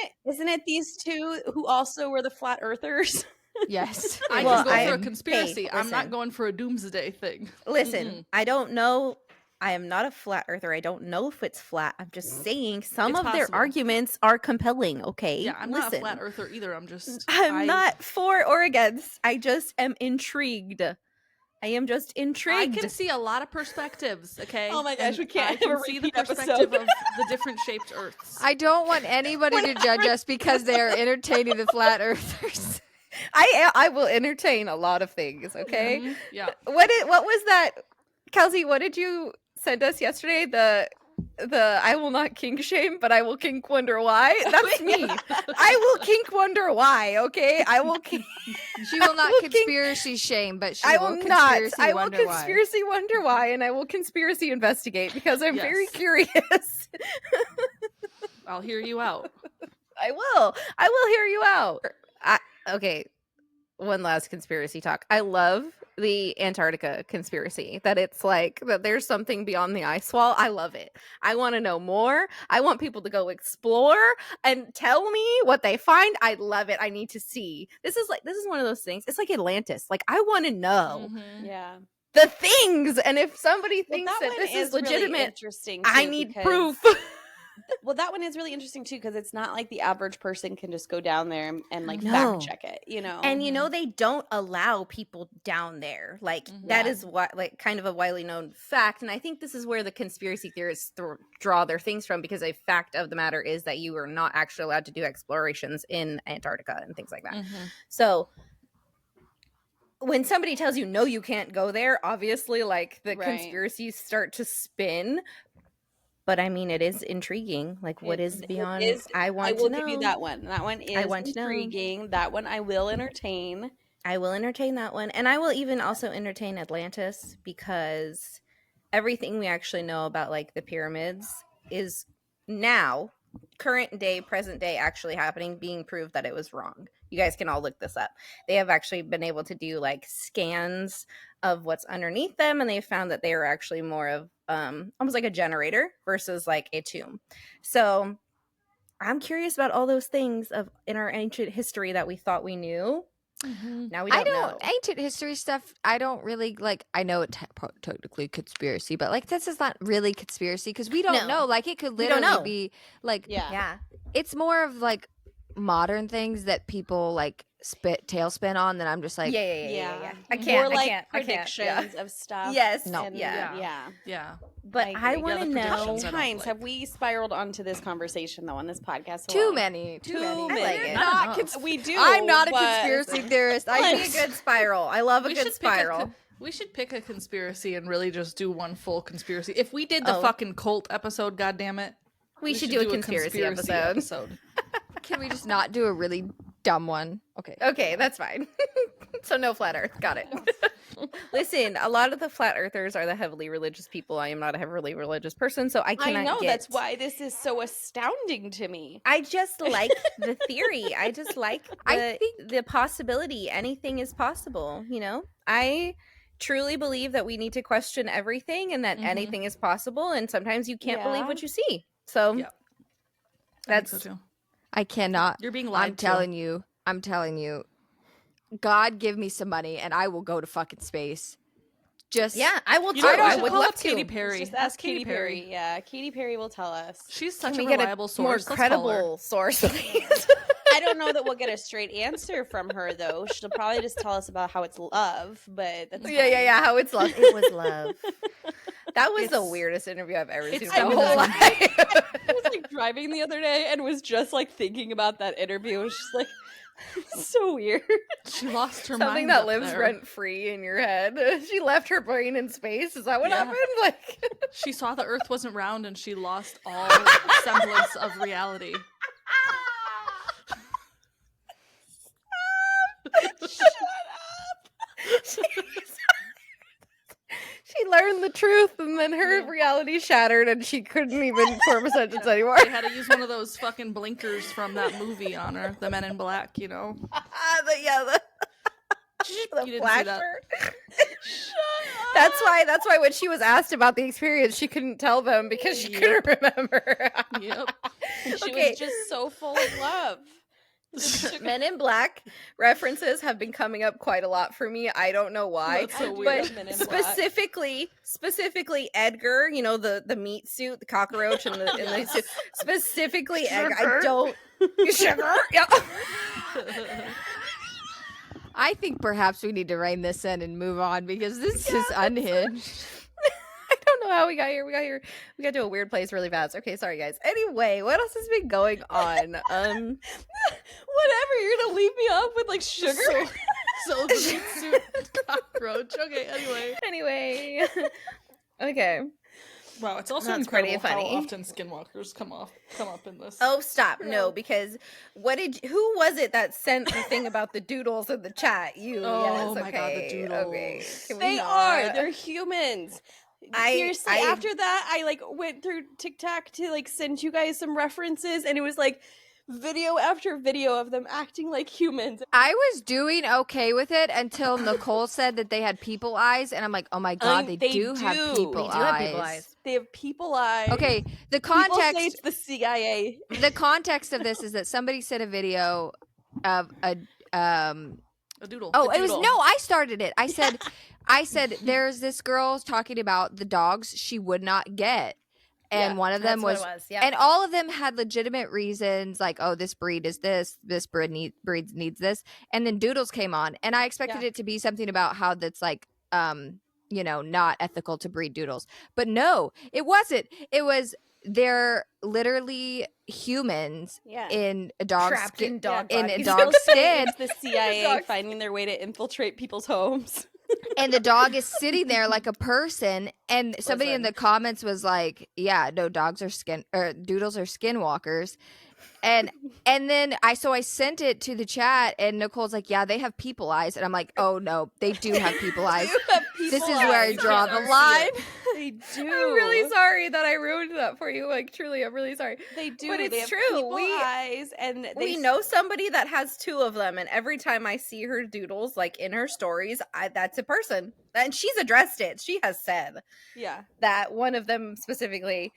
it these two who also were the flat earthers? Yes. I Well, can go for I- a conspiracy. hey, I'm not listen. going for a doomsday thing. Listen, I don't know. I am not a flat earther. I don't know if it's flat. I'm just saying some It's of their possible. arguments are compelling. Okay, Yeah, I'm listen. not a flat earther either. I'm just I'm not for or against. I just am intrigued. I am just I intrigued. can see a lot of perspectives, okay? Oh my gosh, And we can't I have can a see the repeat episode. perspective of the different shaped earths. I don't want anybody to judge us because they are entertaining the flat earthers. I will entertain a lot of things. Okay. Mhm, yeah. What was that, Kelsey? What did you send us yesterday? The I will not kink shame, but I will kink wonder why. That's me. I will kink wonder why. Okay. I will. She will not will kink- conspiracy shame, but she I will will not. conspiracy I will wonder conspiracy wonder why, and I will conspiracy investigate because I'm very Yes. curious. I'll hear you out. I will hear you out. Okay, one last conspiracy talk. I love the Antarctica conspiracy, that it's like that there's something beyond the ice wall. I love it. I want to know more. I want people to go explore and tell me what they find. I love it. I need to see. This is one of those things. It's like Atlantis. Like, I want to know Mhm. Yeah. the things, and if somebody Well, thinks that one this is really legitimate, interesting. I too, need because- proof. Well, that one is really interesting too because it's not like the average person can just go down there and like No. fact check it, you know. And they don't allow people down there. Like, Mhm. that Yeah. is what, like, kind of a widely known fact. And I think this is where the conspiracy theorists draw their things from, because a fact of the matter is that you are not actually allowed to do explorations in Antarctica and things like that. Mhm. So when somebody tells you no, you can't go there, obviously, like, the Right. conspiracies start to spin. But I mean, it is intriguing. Like, what is It beyond? is- I want I will to know. give you that one. That one is want to know. intriguing. That one I will entertain. I will entertain that one. And I will even also entertain Atlantis, because everything we actually know about, like, the pyramids is now, current day, present day, actually happening, being proved that it was wrong. You guys can all look this up. They have actually been able to do, like, scans of what's underneath them, and they found that they were actually more of almost like a generator versus like a tomb. So I'm curious about all those things in our ancient history that we thought we knew. Mhm. Now we don't know. ancient history stuff. I don't really like. I know it's technically conspiracy, but like this is not really conspiracy because we don't No. know. Like it could We don't literally know. be like. Yeah. Yeah. It's more of like modern things that people like tailspin on. That I'm just like. Yeah. I Or can't. like I can't. predictions of stuff. Yes. No. and- Yeah. Yeah. Yeah. But I agree. want Yeah, to the How know. many predictions I don't times like. have we spiraled onto this conversation though on this podcast? Too alone? many. Too I many. like it. Not Not enough. We do. I'm not a but- conspiracy theorist. I I need a just- good spiral. I love a We good should pick spiral. we should pick a conspiracy and really just do one full conspiracy. If we did the Oh. fucking cult episode, goddammit, We should do a conspiracy episode. Can we just not do a really dumb one? Okay. Okay, that's fine. So no flat Earth. Got it. Listen, a lot of the flat earthers are the heavily religious people. I am not a heavily religious person, so I cannot I know get... that's why this is so astounding to me. I just like the theory. I just like I the possibility. Anything is possible, I truly believe that we need to question everything and that anything is possible, and sometimes you can't believe what you see. So Yeah. that's I think so too. I cannot. You're being lied I'm telling you. I'm telling you. God, give me some money, and I will go to fucking space. Just I will You too. know, I we would should call love up Katy to. Perry. Just ask Katy Perry. Yeah, Katy Perry will tell us. She's such Can a we get reliable more source. Let's call her. credible source, please? I don't know that we'll get a straight answer from her though. She'll probably just tell us about how it's love, but that's Yeah. How it's love. It was love. That was the It's- weirdest interview I've ever seen in it's my so whole good. life. I was like driving the other day and was just like thinking about that interview. It was just like so weird. She lost her Something mind that up lives there. rent free in your head. She left her brain in space. Is that what Yeah. happened? Like, She saw the Earth wasn't round and she lost all semblance of reality. she learned the truth, and then her reality shattered, and she couldn't even form a sentence anymore. They had to use one of those fucking blinkers from that movie on her, the Men in Black, you know? The You didn't see that. flasher. That's why when she was asked about the experience, she couldn't tell them because she couldn't remember. Yep. She Okay. was just so full of love. Men in Black references have been coming up quite a lot for me. I don't know why. That's so I do weird. love Men in Black. Specifically Edgar, the meat suit, the cockroach, and the suit. Specifically Edgar. I don't. Sugar. Yep. I think perhaps we need to rein this in and move on because this is unhinged. I don't know how we got here. We got to a weird place really fast. Okay, sorry guys. Anyway, what else has been going on? Whatever, you're gonna leave me off with like sugar. So the meat suit cockroach. Okay, Anyway. Okay. Wow, it's also That's pretty incredible funny. how often skinwalkers come up in this. Oh, stop. No, because who was it that sent the thing about the doodles in the chat? You. Oh yes, my God, the okay, doodles. Okay. Can we They not? are. They're humans. Seriously, I- after that, I like went through TikTok to like send you guys some references, and it was like video after video of them acting like humans. I was doing okay with it until Nicole said that they had people eyes, and I'm like, oh my god, they they do have do. people They do eyes. have people eyes. They have people eyes. Okay, the People say context it's the CIA. the context of this is that somebody sent a video of a A doodle. oh, A it was doodle. no, I started it. I said there's this girl talking about the dogs she would not get. And Yeah, one of them That's was what it was. Yeah. and all of them had legitimate reasons, like, oh, this breed is this breed needs this. And then Doodles came on, and I expected it to be something about how that's like, not ethical to breed Doodles. But no, it wasn't. It was they're literally humans Yeah. in a dog Trapped skin. in dog in a bodies. dog People say skin. it's the CIA Dog- finding their way to infiltrate people's homes. And the dog is sitting there like a person, and somebody in the comments was like, yeah, no, dogs are doodles are skinwalkers. And then I sent it to the chat, and Nicole's like, yeah, they have people eyes. And I'm like, oh no, they do have people eyes. This is where I draw the line. They do. I'm really sorry that I ruined that for you. Like, truly, I'm really sorry. They do. But it's they have true. people eyes, and We know somebody that has two of them, and every time I see her doodles, like in her stories, that's a person. And she's addressed it. She has said Yeah, that one of them specifically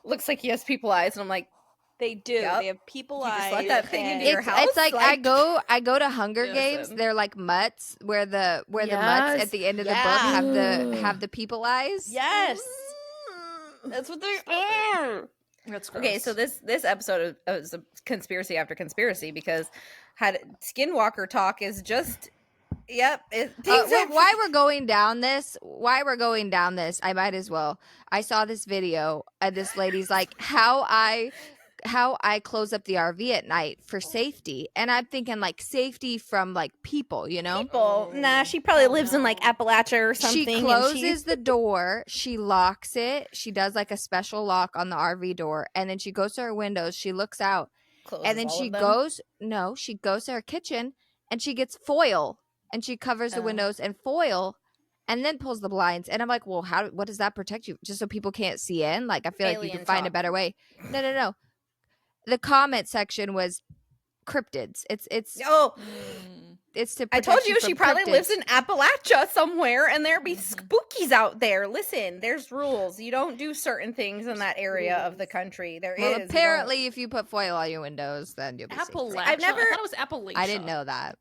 looks like he has people eyes, and I'm like, they do. Yep. They have people You just eyes. let that thing into and- your house? It's like I go to Hunger Listen. Games. They're like mutts, where the mutts at the end of the book have the people eyes. Yes, that's what they are. That's gross. okay, so this episode is a conspiracy after conspiracy because had Skinwalker talk is just Why we're going down this? I might as well. I saw this video, and this lady's like, how I close up the RV at night for safety, and I'm thinking like safety from like people, people. Nah, she probably lives in like Appalachia or something. She closes the door, she locks it, she does like a special lock on the RV door, and then she goes to her windows, she looks out, and then she goes to her kitchen, and she gets foil, and she covers the windows and foil, and then pulls the blinds. And I'm like, well, what does that protect you? Just so people can't see in? Like, I feel like you Alien can find a talk. better way. No. The comment section was cryptids. It's Oh, it's to I protect told you from she probably cryptids. lives in Appalachia somewhere, and there be spookies out there. Listen, there's rules. You don't do certain things in that area of the country. There Well, is. You don't- apparently, if you put foil on your windows, then you'll be safe. Appalachia. I've never- I thought it was Appalachia. I didn't know that.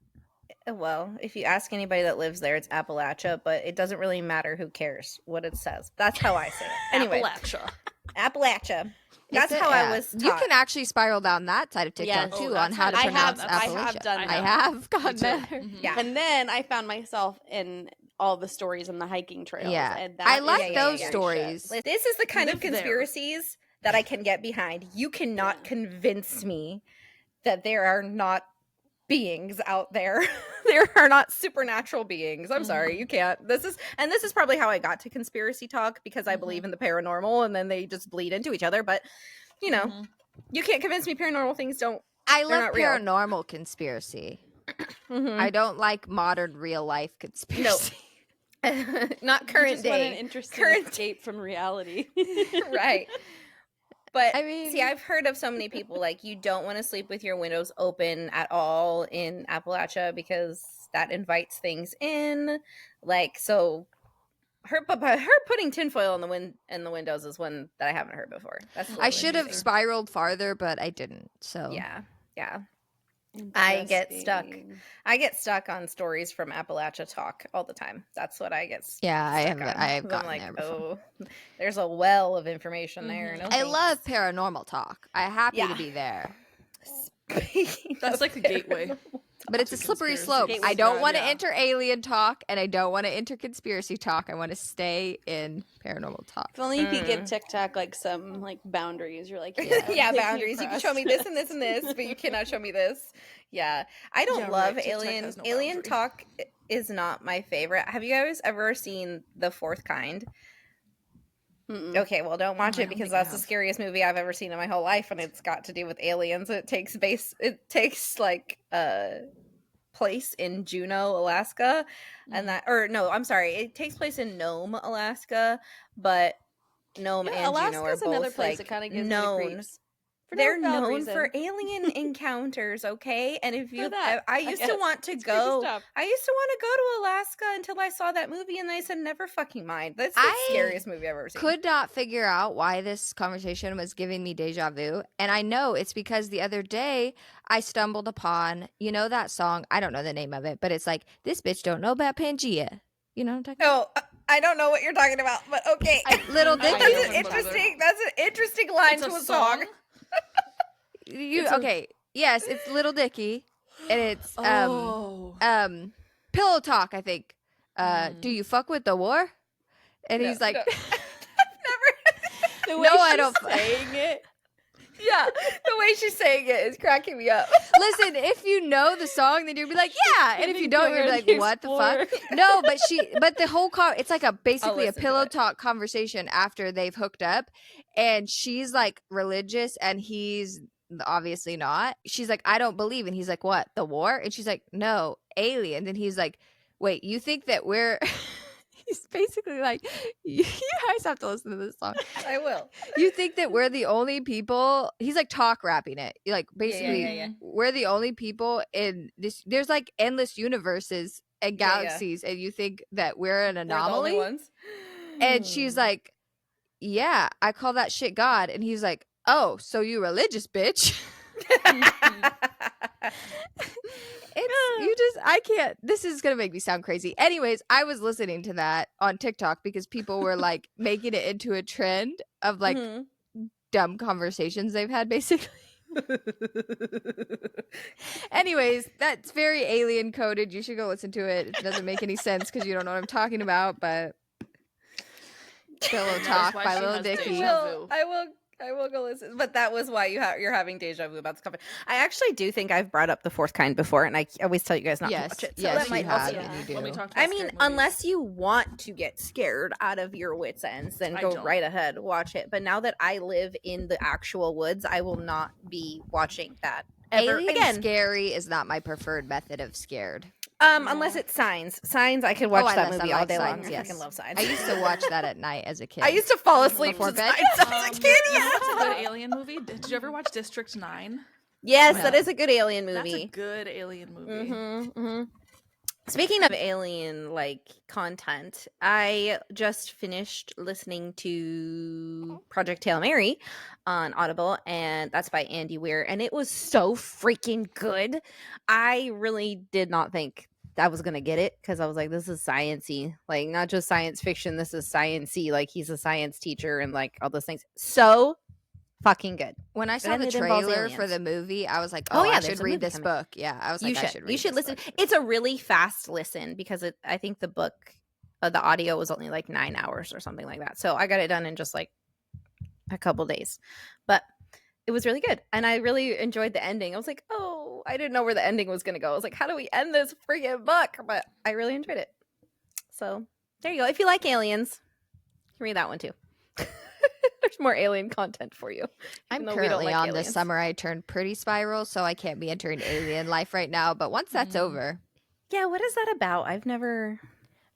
Well, if you ask anybody that lives there, it's Appalachia, but it doesn't really matter. Who cares what it says? That's how I say it. Anyway, Appalachia. Appalachia. That's It's how yeah. I was taught. You can actually spiral down that side of TikTok Yes. too Oh, on that's how to how- pronounce I have Appalachia. done I that. have gone Me too. there. Mhm. Yeah. And then I found myself in all the stories and the hiking trails. Yeah. And that I is like scary those shit. stories. This is the kind of Live there. conspiracies that I can get behind. You cannot convince me that there are not beings out there. There are not supernatural beings. I'm sorry, you can't. This is probably how I got to conspiracy talk, because I believe in the paranormal, and then they just bleed into each other. But you know, you can't convince me paranormal things don't. I They're love not real. paranormal conspiracy. Mhm. I don't like modern real life conspiracy. Not You current just want an day. interesting Current- escape from reality. Right. But I mean- see, I've heard of so many people like, you don't want to sleep with your windows open at all in Appalachia because that invites things in. Like, so her putting tinfoil in the windows is one that I haven't heard before. That's a I little should have interesting. spiraled farther, but I didn't. So Yeah. I get stuck. Interesting. I get stuck on stories from Appalachia talk all the time. That's what I get. Yeah, I stuck have- on, I have 'cause gotten I'm there like, before. oh, there's a well of information there. No I thanks. love paranormal talk. I'm happy Yeah. to be there. That's Of like the gateway. But it's a To slippery conspiracy. slope. Gateway I don't drug, want to yeah. enter alien talk, and I don't want to enter conspiracy talk. I want to stay in paranormal talk. If only you could give TikTok like some like boundaries. You're like, Yeah, take me boundaries. You can show me across. this and this and this, but you cannot show me this. Yeah, I don't Yeah, love right. TikTok alien. has no Alien boundary. talk is not my favorite. Have you guys ever seen The Fourth Kind? Mm-mm. Okay, well, don't watch I it don't because think I that's the have. scariest movie I've ever seen in my whole life, and it's got to do with aliens. It takes like place in Juneau, Alaska, and it takes place in Nome, Alaska, but Nome Yeah, and Juneau are Alaska's both another place like that kind of gives me the known. creeps. For no They're valid known reason. for alien encounters, okay? And if you, that, I I used to guess. want to It's crazy go. stuff. I used to want to go to Alaska until I saw that movie, and I said, "Never fucking mind." That's the I scariest movie I've ever seen. Could not figure out why this conversation was giving me deja vu. And I know it's because the other day I stumbled upon, you know, that song. I don't know the name of it, but it's like, this bitch don't know about Pangea. You know what I'm talking about? No, I don't know what you're talking about, but okay. Little I Dicky. know That's what an you're talking interesting. That's an interesting line It's to a song. It's a- Okay. Yes, it's Little Dicky. And it's Oh. Pillow Talk, I think. Do you fuck with the war? And No, he's like, no. The No, way I she's don't- saying it. Yeah, the way she's saying it is cracking me up. listen, if you know the song, then you'll be like, yeah. And if you Giving don't, you'll be Dora like, the what the fuck? Explorer. No, but the whole it's like basically a listen to pillow it. talk conversation after they've hooked up. And she's like religious and he's obviously not. She's like, I don't believe. And he's like, what? The war? And she's like, no, aliens. And he's like, wait, you think that we're. He's basically like, you guys have to listen to this song. I will. You think that we're the only people? He's like talk rapping it. Like basically, yeah. we're the only people in this. There's like endless universes and Yeah, yeah. galaxies, and you think that we're an We're the only anomaly? ones. And she's like, "Yeah, I call that shit God." And he's like, "Oh, so you religious, bitch?" I can't. This is gonna make me sound crazy. Anyways, I was listening to that on TikTok because people were like making it into a trend of like Mhm. dumb conversations they've had, basically. Anyways, that's very alien coded. You should go listen to it. It doesn't make any sense because you don't know what I'm talking about, but Pillow That is Talk why by she Lil has Dicky. deja vu. I will go listen. But that was why you're having deja vu about this company. I actually do think I've brought up The Fourth Kind before, and I always tell you guys not to Yes, watch it. So yes, that you might have, also. Yeah. and you When we do. talked about I mean, scary movies. unless you want to get scared out of your wits' ends, then I go don't. right ahead, watch it. But now that I live in the actual woods, I will not be watching that ever Alien again. scary is not my preferred method of scared. Unless it's Signs. Signs, I could watch I that love movie Signs. all day Signs, long. I yes. fucking love Signs. I used to watch that at night as a kid. I used to fall asleep Before to bed? Signs as a kid. Yeah. That's a good alien movie. Did you ever watch District 9? Yes, No. that is a good alien That's movie. a good alien movie. Mm-hmm. Speaking of alien content, I just finished listening to Project Hail Mary on Audible, and that's by Andy Weir, and it was so freaking good. I really did not think I was gonna get it because I was like, this is science-y, like not just science fiction, this is science-y, like he's a science teacher and like all those things. So fucking good. When I saw And the it involves trailer for aliens. the movie, I was like, Oh, oh, yeah, I there's should a read movie this coming. book. Yeah, I was like, I should read You should this listen. book. It's a really fast listen because I think the book, the audio was only like 9 hours or something like that. So I got it done in just like a couple days, but it was really good. And I really enjoyed the ending. I was like, oh, I didn't know where the ending was going to go. I was like, how do we end this freaking book? But I really enjoyed it. So there you go. If you like aliens, you can read that one too. There's more alien content for you. I'm even though we don't currently like on aliens. the summer I turned pretty spiral, so I can't be entering alien life right now. But once that's over, Yeah, what is that about? I've never.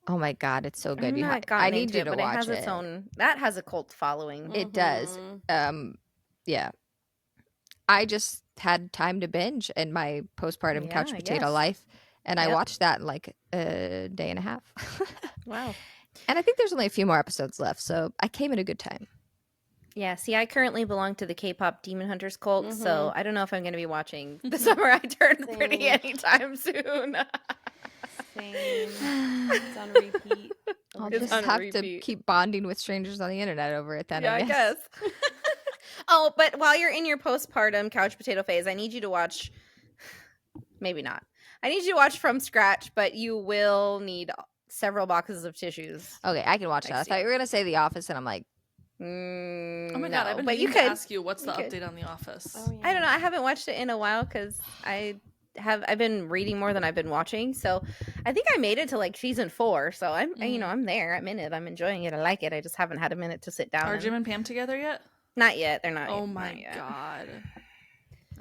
oh my god, it's so good. I've You not I gotten need into you it, to but watch it has its own. That has a cult following. It does. Yeah. I just had time to binge in my postpartum Yeah, couch I potato guess. life, and I Yep. watched that in like a day and a half. Wow. And I think there's only a few more episodes left, so I came at a good time. Yeah. See, I currently belong to the K-pop Demon Hunters cult, so I don't know if I'm going to be watching The Summer I Turned Pretty Same. anytime soon. Same. It's on repeat. I'll It's just on have to repeat. keep bonding with strangers on the internet over it then, Yeah, I guess. Oh, but while you're in your postpartum couch potato phase, I need you to watch. Maybe not. I need you to watch From Scratch, but you will need several boxes of tissues. Okay, I can watch that. I Next thought year. you were going to say The Office, and I'm like, Oh my No, god, I've been but you meaning to could. ask you what's the you could. update on The Office. Oh, yeah. I don't know. I haven't watched it in a while because I've been reading more than I've been watching. So I think I made it to like season 4. So I'm I'm there. I'm in it. I'm enjoying it. I like it. I just haven't had a minute to sit down. Are and- Jim and Pam together yet? Not yet. They're not. Oh not my yet. god.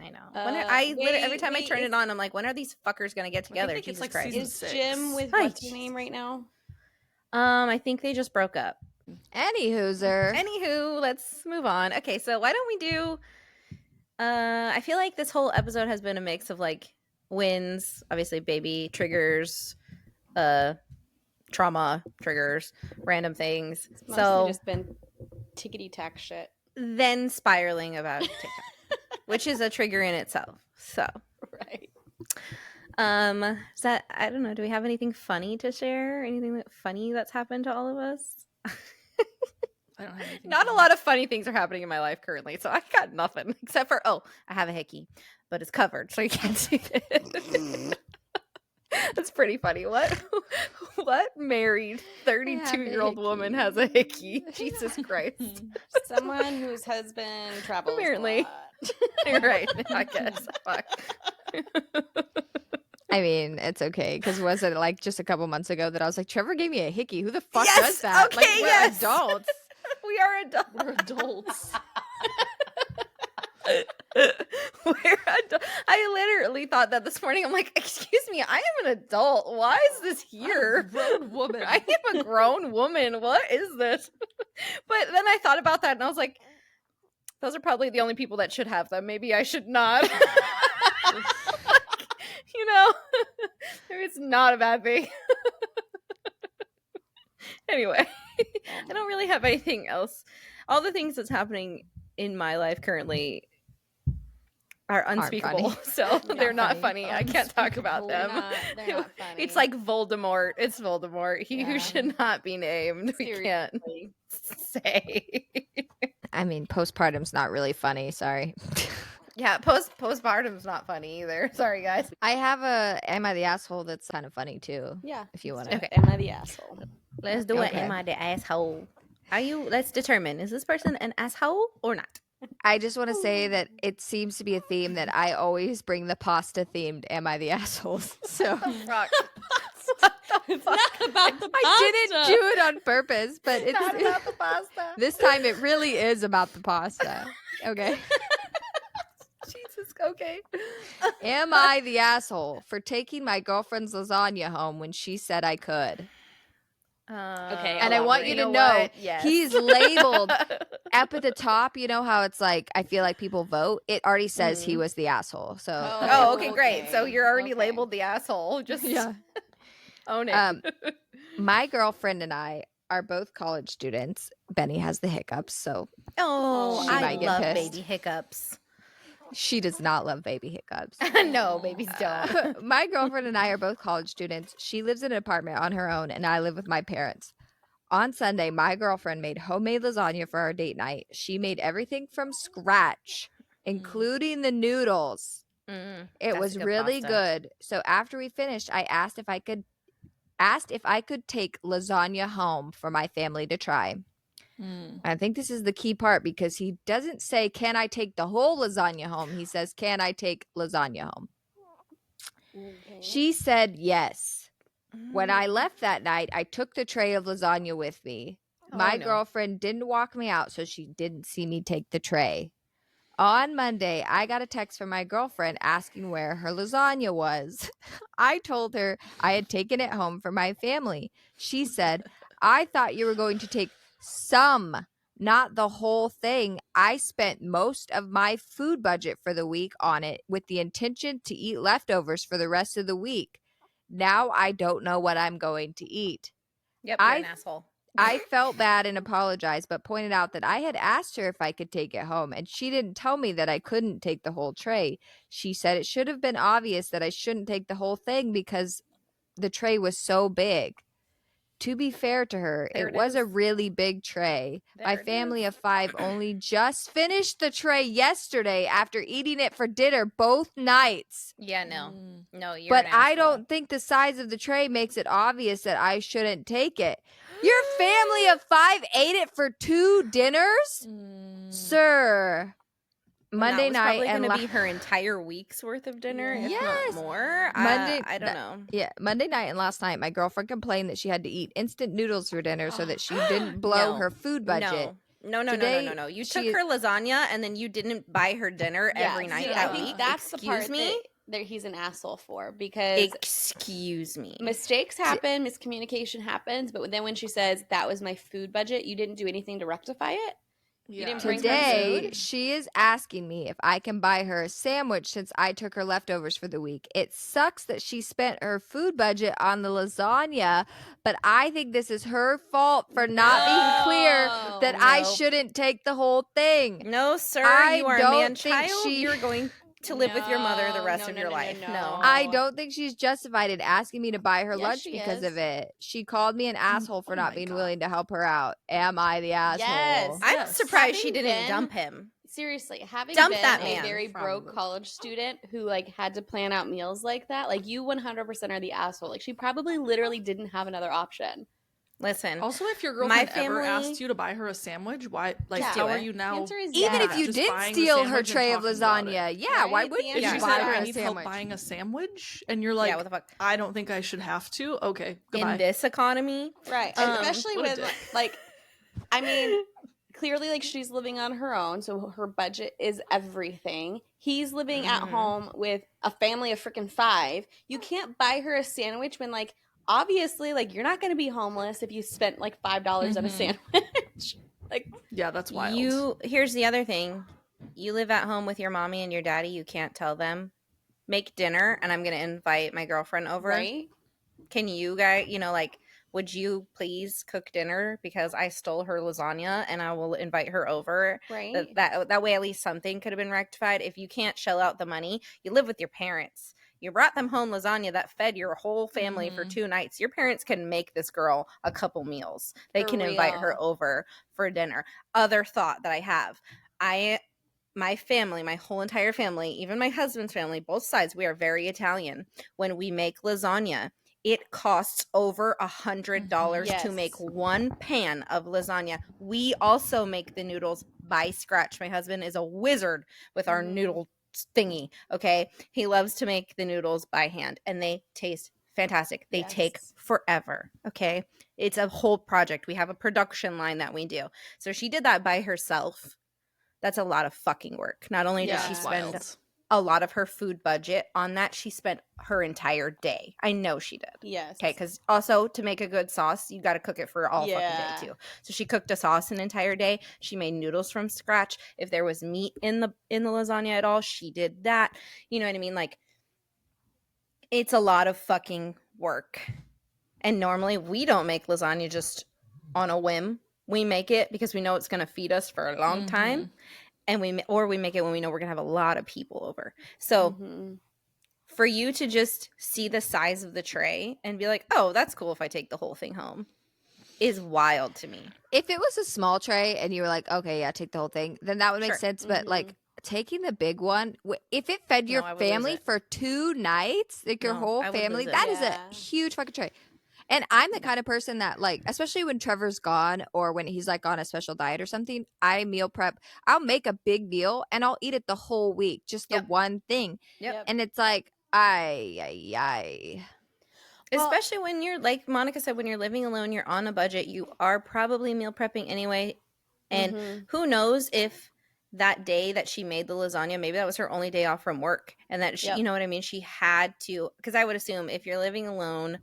I know. Wait, Every time I wait, turn is- it on, I'm like, when are these fuckers gonna get together? think it's Jesus like Christ. season Is 6. Jim with Hi. what's her name right now? I think they just broke up. any hooser. Anywho, let's move on. Okay, so why don't we do I feel like this whole episode has been a mix of like wins, obviously baby triggers, trauma triggers, random things. It's mostly So just been tickety tack shit. then spiraling about TikTok, which is a trigger in itself. So Right. is that, I don't know, do we have anything funny to share? Anything funny that's happened to all of us? I don't have anything. Not a funny. lot of funny things are happening in my life currently, so I got nothing except for I have a hickey, but it's covered, so you can't see it. That's pretty funny. What married 32-year-old woman has a hickey? Jesus Christ! Someone whose husband travels. Apparently. A lot. You're right. I guess. Fuck. I mean, it's okay, because was it like just a couple months ago that I was like, Trevor gave me a hickey. Who the fuck Yes, does that? okay, like, we're yes. adults. We are adults. We're adults. I literally thought that this morning. I'm like, excuse me, I am an adult. Why is this here? Grown woman. I am a grown woman. What is this? But then I thought about that and I was like, those are probably the only people that should have them. Maybe I should not. You know, it's not a bad thing. Anyway, I don't really have anything else. All the things that's happening in my life currently are unspeakable, funny. so they're not funny. funny. I can't talk about They're them. not funny. It's like Voldemort. It's Voldemort. He who Yeah. should not be named. We can't Seriously. say. I mean, postpartum's not really funny. Sorry. Yeah, postpartum's not funny either. Sorry, guys. I have a Am I the Asshole that's kind of funny too, Yeah. if you want to. Okay. Am I the asshole? Let's do it. Okay. Am I the asshole? Let's determine, is this person an asshole or not? I just want to say that it seems to be a theme that I always bring the pasta themed Am I the Asshole? So Fuck. It's not about the pasta. I didn't do it on purpose, but it's Not about the pasta. this time it really is about the pasta. Okay. Jesus Okay. Am I the asshole for taking my girlfriend's lasagna home when she said I could? Okay, And I want you to know, what? Yes. he's labeled up at the top. You know how it's like, I feel like people vote. It already says he was the asshole. So, Oh, okay, great. So Okay. you're already Okay. labeled the asshole. Just yeah. own it. My girlfriend and I are both college students. Benny has the hiccups, so Oh, She I might get love pissed. baby hiccups. she does not love baby hiccups. No, babies don't. My girlfriend and I are both college students. She lives in an apartment on her own, and I live with my parents. On Sunday, my girlfriend made homemade lasagna for our date night. She made everything from scratch, including the noodles. Mm, It that's was a good really pasta. good. So after we finished, I asked if I could take lasagna home for my family to try. I think this is the key part because he doesn't say, "Can I take the whole lasagna home?" He says, "Can I take lasagna home?" She said yes. When I left that night, I took the tray of lasagna with me. My no. girlfriend didn't walk me out, so she didn't see me take the tray. On Monday, I got a text from my girlfriend asking where her lasagna was. I told her I had taken it home for my family. She said, "I thought you were going to take some, not the whole thing. I spent most of my food budget for the week on it with the intention to eat leftovers for the rest of the week. Now I don't know what I'm going to eat." Yep, you're I- an asshole. I felt bad and apologized, but pointed out that I had asked her if I could take it home, and she didn't tell me that I couldn't take the whole tray. She said it should have been obvious that I shouldn't take the whole thing because the tray was so big. To be fair to her, There it it was a is. really big tray. My There it family is. of 5 only just finished the tray yesterday after eating it for dinner both nights. Yeah, no. No, you're But an I asshole. don't think the size of the tray makes it obvious that I shouldn't take it. Your family of 5 ate it for 2 dinners? Sir. Monday that was night probably and going to be her entire week's worth of dinner, if Yes. not more. Monday- I don't know. yeah, Monday night and last night, my girlfriend complained that she had to eat instant noodles for dinner so that she didn't blow No. her food budget. No. Today, You she- took her lasagna and then you didn't buy her dinner every Yeah, night see, that I think week. that's Excuse the part me? that he's an asshole for because Excuse me. mistakes happen, miscommunication happens, but then when she says that was my food budget, you didn't do anything to rectify it. You didn't bring her Today, food? she is asking me if I can buy her a sandwich since I took her leftovers for the week. It sucks that she spent her food budget on the lasagna, but I think this is her fault for not being clear that I Nope. shouldn't take the whole thing. No, sir. I You are a don't man think child. she- You're going to live with your mother the rest No, of no, your no, life. no. No. I don't think she's justified in asking me to buy her Yes, lunch she because is. of it. She called me an asshole for Oh not my being God. willing to help her out. Am I the asshole? Yes. I'm Yes. surprised she Having didn't been- dump him. Seriously, having Dump been that a man very from- broke college student who like had to plan out meals like that, like you 100% are the asshole. Like she probably literally didn't have another option. Listen, Also, if your My girlfriend ever family- asked you to buy her a sandwich, why? Like, Yeah. how Do are it. you The now? answer is Even if yeah. you Just did buying the steal her sandwich and tray of talking about lasagna, it. yeah, why Right? wouldn't The If you she answer said, buy is her "I a need help sandwich? buying a sandwich," and you're like, yeah, what the fuck? "I don't think I should have to." Okay, goodbye. In this economy, Right. Especially what a with dick. like I mean, clearly like she's living on her own, so her budget is everything. He's living at home with a family of freaking 5. You can't buy her a sandwich when like obviously like you're not going to be homeless if you spent like $5 on a sandwich. Like Yeah, that's wild. here's the other thing. You live at home with your mommy and your daddy. You can't tell them, make dinner, and I'm going to invite my girlfriend over. right? Can you guys, like, would you please cook dinner because I stole her lasagna and I will invite her over. Right? That way at least something could have been rectified. If you can't shell out the money, you live with your parents. You brought them home lasagna that fed your whole family for 2 nights. Your parents can make this girl a couple meals. They For can invite real. her over for dinner. Other thought that I have. My family, my whole entire family, even my husband's family, both sides, we are very Italian. When we make lasagna, it costs over $100 to Yes. make 1 pan of lasagna. We also make the noodles by scratch. My husband is a wizard with our noodle thingy. Okay. He loves to make the noodles by hand and they taste fantastic. They take Yes. forever. Okay. It's a whole project. We have a production line that we do. So she did that by herself. That's a lot of fucking work. Not only does Yeah, she it's spend wild. a lot of her food budget on that. She spent her entire day. I know she did. Yes. Okay, because also to make a good sauce, you got to cook it for all fucking Yeah. day too. So she cooked a sauce an entire day. She made noodles from scratch. If there was meat in the lasagna at all, she did that. You know what I mean? Like, it's a lot of fucking work. And normally we don't make lasagna just on a whim. We make it because we know it's going to feed us for a long time. And we make it when we know we're going to have a lot of people over. So for you to just see the size of the tray and be like, oh, that's cool if I take the whole thing home, is wild to me. If it was a small tray and you were like, okay, yeah, take the whole thing, then that would make Sure. sense. But like taking the big one, if it fed your I would lose family it. for 2 nights, like your No, whole I would family, lose it. that is Yeah. a huge fucking tray. And I'm the kind of person that, like, especially when Trevor's gone or when he's like on a special diet or something, I meal prep. I'll make a big meal and I'll eat it the whole week, just the Yep. one thing. Yep. And it's like, I. Especially when you're, like Monica said, when you're living alone, you're on a budget, you are probably meal prepping anyway. And who knows if that day that she made the lasagna, maybe that was her only day off from work. And that, she, you know what I mean? She had to, because I would assume if you're living alone,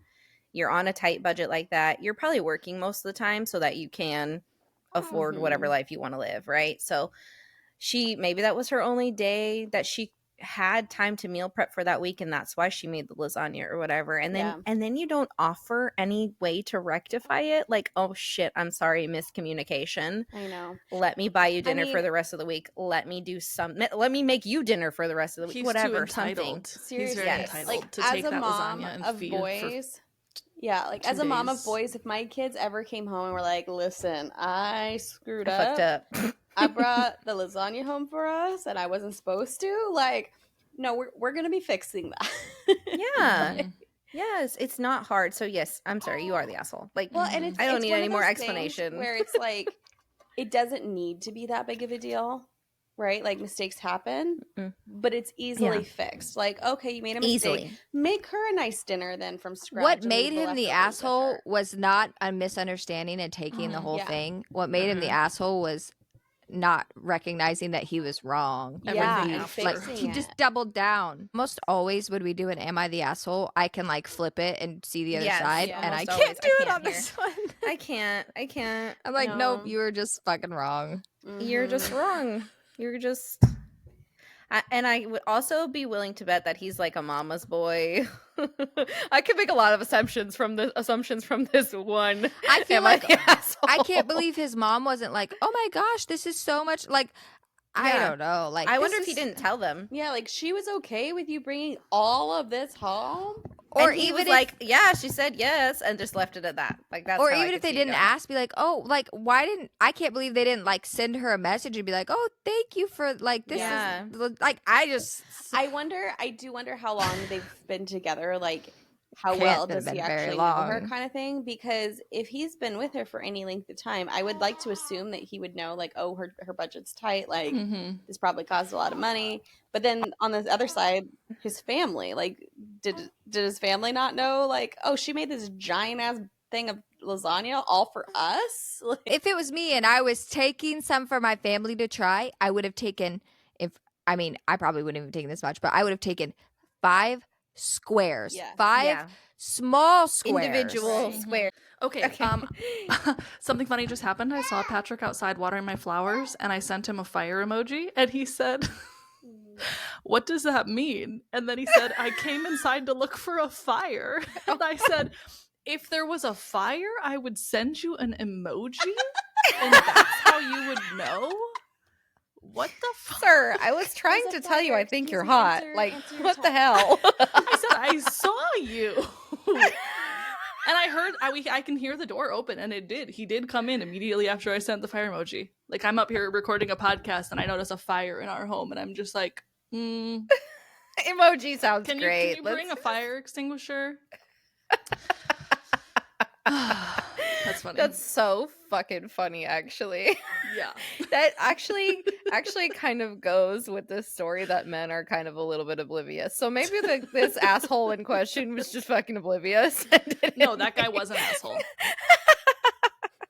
you're on a tight budget like that, you're probably working most of the time so that you can afford whatever life you want to live, right? So maybe that was her only day that she had time to meal prep for that week, and that's why she made the lasagna or whatever. And then you don't offer any way to rectify it, like, oh shit, I'm sorry, miscommunication, I know. let me buy you dinner for mean- the rest of the week, let me make you dinner for the rest of the week, He's whatever, too something. entitled. Seriously, He's very entitled like to as take a that mom lasagna and of feed boys, like 2 as a mom of days. boys, if my kids ever came home and were like, "Listen, I screwed I fucked up. I brought the lasagna home for us, and I wasn't supposed to," like, no, we're gonna be fixing that. Yeah. Yes, it's not hard. So yes, I'm sorry, you are the asshole. Like, Well, and I don't it's need one any of more those things explanation. where it's like, it doesn't need to be that big of a deal, right? Like, mistakes happen, but it's easily fixed. Like, okay, you made a mistake. Easily. Make her a nice dinner then from scratch. What and made leave him the leftovers with asshole her. was not a misunderstanding and taking the whole Yeah. thing. What made him the asshole was not recognizing that he was wrong. Yeah, everything and after. Like fixing he it. just doubled down. Most always when we do an "Am I the asshole?" I can like flip it and see the other Yes, side, yeah. and I almost can't always. do I it can't on this one. I can't. I'm like, No. nope, you were just fucking wrong. You're just wrong. You're just. And I would also be willing to bet that he's like a mama's boy. I could make a lot of assumptions from this one. I feel Am I like the asshole? I can't believe his mom wasn't like, "Oh my gosh, this is so much." Like, I Yeah. don't know. Like, I this wonder if he is- didn't tell them. Yeah, like she was okay with you bringing all of this home. or And he even was if, like, yeah, she said yes, and just left it at that. Like that's. or how I even could if they see it didn't going. ask, be like, "Oh, like why didn't I can't believe they didn't like send her a message and be like, "Oh, thank you for like this Yeah. is like I do wonder how long they've been together, like how Can't well have does he been very actually know her long. kind of thing, because if he's been with her for any length of time, I would like to assume that he would know, like, oh, her budget's tight, like this probably costs a lot of money. But then on the other side, his family, like, did his family not know, like, oh, she made this giant ass thing of lasagna all for us? Like, if it was me and I was taking some for my family to try, I would have taken I probably wouldn't have taken this much, but I would have taken 5 squares. Yeah. 5 Yeah. small squares. Individual Right. square. Okay, something funny just happened. I saw Patrick outside watering my flowers, and I sent him a fire emoji, and he said, "What does that mean?" And then he said, "I came inside to look for a fire." And I said, "If there was a fire, I would send you an emoji, and that's how you would know." What the fuck? Sir, I was trying There's a to tell you I fire. think Excuse you're me, hot. answer- Like, answer your what the text. hell? I said, "I saw you." And I heard, I can hear the door open, and it did. He did come in immediately after I sent the fire emoji. Like, I'm up here recording a podcast, and I notice a fire in our home, and I'm just like, Emoji sounds can great. you bring a fire extinguisher? That's funny. That's so fucking funny, actually. yeah. That actually kind of goes with the story that men are kind of a little bit oblivious. So maybe this asshole in question was just fucking oblivious. No, that guy was an asshole.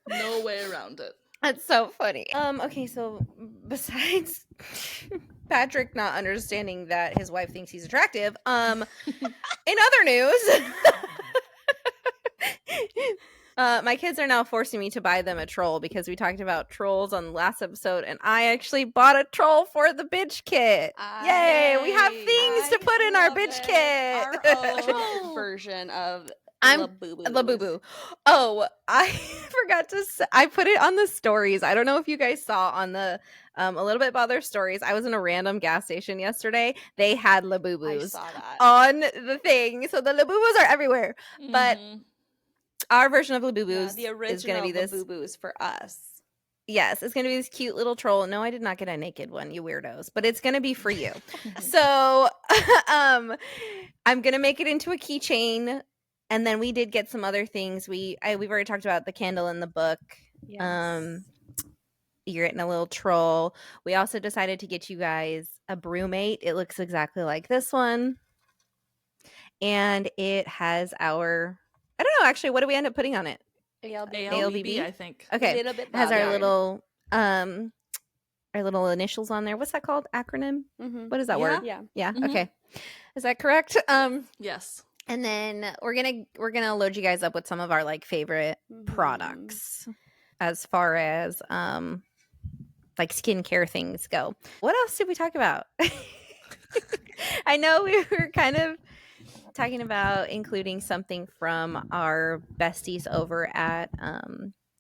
No way around it. That's so funny. Okay, so besides Patrick not understanding that his wife thinks he's attractive. In other news, my kids are now forcing me to buy them a troll because we talked about trolls on the last episode, and I actually bought a troll for the bitch kit. Yay! We have things to put in our bitch kit. Our own version of I'm Labubu. Labubu. Oh, I forgot to say, I put it on the stories. I don't know if you guys saw on the a little bit bother stories. I was in a random gas station yesterday. They had I Labubus saw that. on the thing. So the Labubus are everywhere. But Mhm. our version of Yeah, Labubus the is going original to be this. Labubus for us. Yes, it's going to be this cute little troll. No, I did not get a naked one, you weirdos, but it's going to be for you. So, I'm going to make it into a keychain, and then we did get some other things. We've already talked about the candle in the book. Yes. You're getting a little troll. We also decided to get you guys a brewmate. It looks exactly like this one. And it has our, I don't know, actually, what do we end up putting on it? ALBB, I think. Okay. Little bit It has our ballard. little initials on there. What's that called? Acronym? Mhm. What is that Yeah. word? Yeah. Yeah. Mhm. Okay. Is that correct? Yes. And then we're gonna load you guys up with some of our like favorite Mhm. products as far as like skincare things go. What else did we talk about? I know we were kind of talking about including something from our besties over at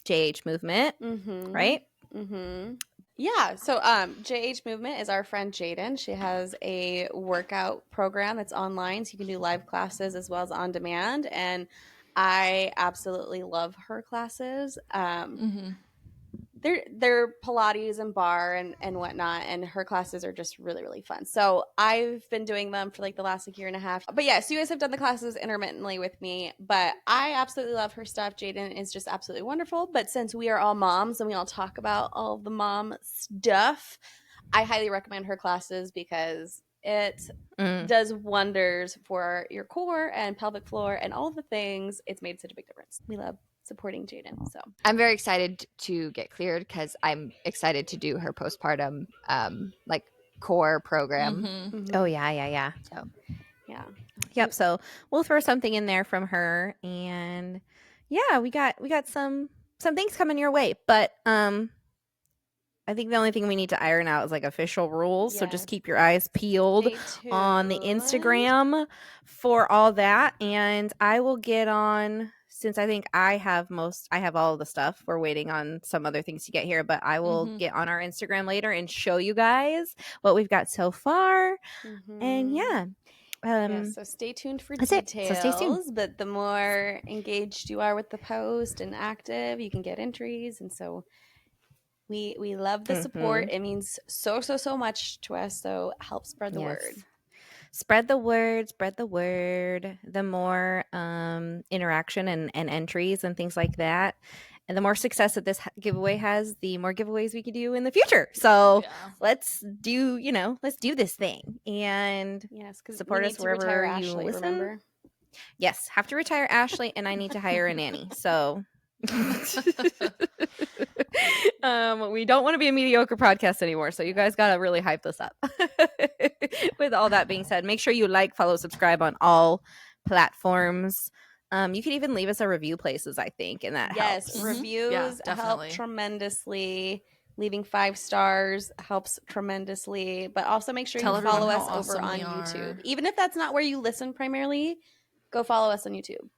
JH Movement, Mhm. right? Mm-hmm. Yeah. So JH Movement is our friend Jaden. She has a workout program that's online, so you can do live classes as well as on demand. And I absolutely love her classes. Mm-hmm. They're Pilates and bar and whatnot, and her classes are just really, really fun. So I've been doing them for like the last year and a half. But yeah, so you guys have done the classes intermittently with me, but I absolutely love her stuff. Jaden is just absolutely wonderful. But since we are all moms and we all talk about all the mom stuff, I highly recommend her classes because it does wonders for your core and pelvic floor and all the things. It's made such a big difference. We love supporting Jaden. So I'm very excited to get cleared because I'm excited to do her postpartum like core program. Mm-hmm. Oh yeah. So yeah. Yep. So we'll throw something in there from her, and yeah, we got some things coming your way, but I think the only thing we need to iron out is like official rules. So just Yes. keep your eyes peeled Stay on the tuned. Instagram for all that, and I will get on. Since I think I have all of the stuff. We're waiting on some other things to get here, but I will get on our Instagram later and show you guys what we've got so far. And yeah. Yeah, so stay tuned for that's it. details. So stay tuned. But the more engaged you are with the post and active, you can get entries. And so we love the support. It means so much to us. So help spread the word. Spread the word. The more interaction and entries and things like that, and the more success that this giveaway has, the more giveaways we could do in the future. So let's do this thing and yes, because support us wherever you Ashley, listen. remember? Yes, have to retire Ashley, and I need to hire a nanny. So we don't want to be a mediocre podcast anymore, so you guys gotta really hype this up. With all that being said, make sure you like, follow, subscribe on all platforms. You can even leave us a review places, I think, and that helps. Reviews help tremendously. Leaving 5 stars helps tremendously, but also make sure you follow us over on YouTube. Even if that's not where you listen primarily, go follow us on YouTube.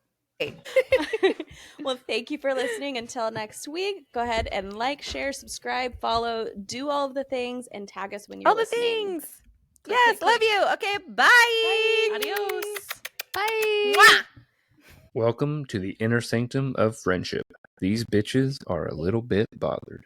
Well, thank you for listening. Until next week, go ahead and like, share, subscribe, follow, do all of the things, and tag us when you're listening. All the things. Yes, love you. Okay, bye. Adios. bye. Mwah. Welcome to the inner sanctum of friendship. These bitches are a little bit bothered.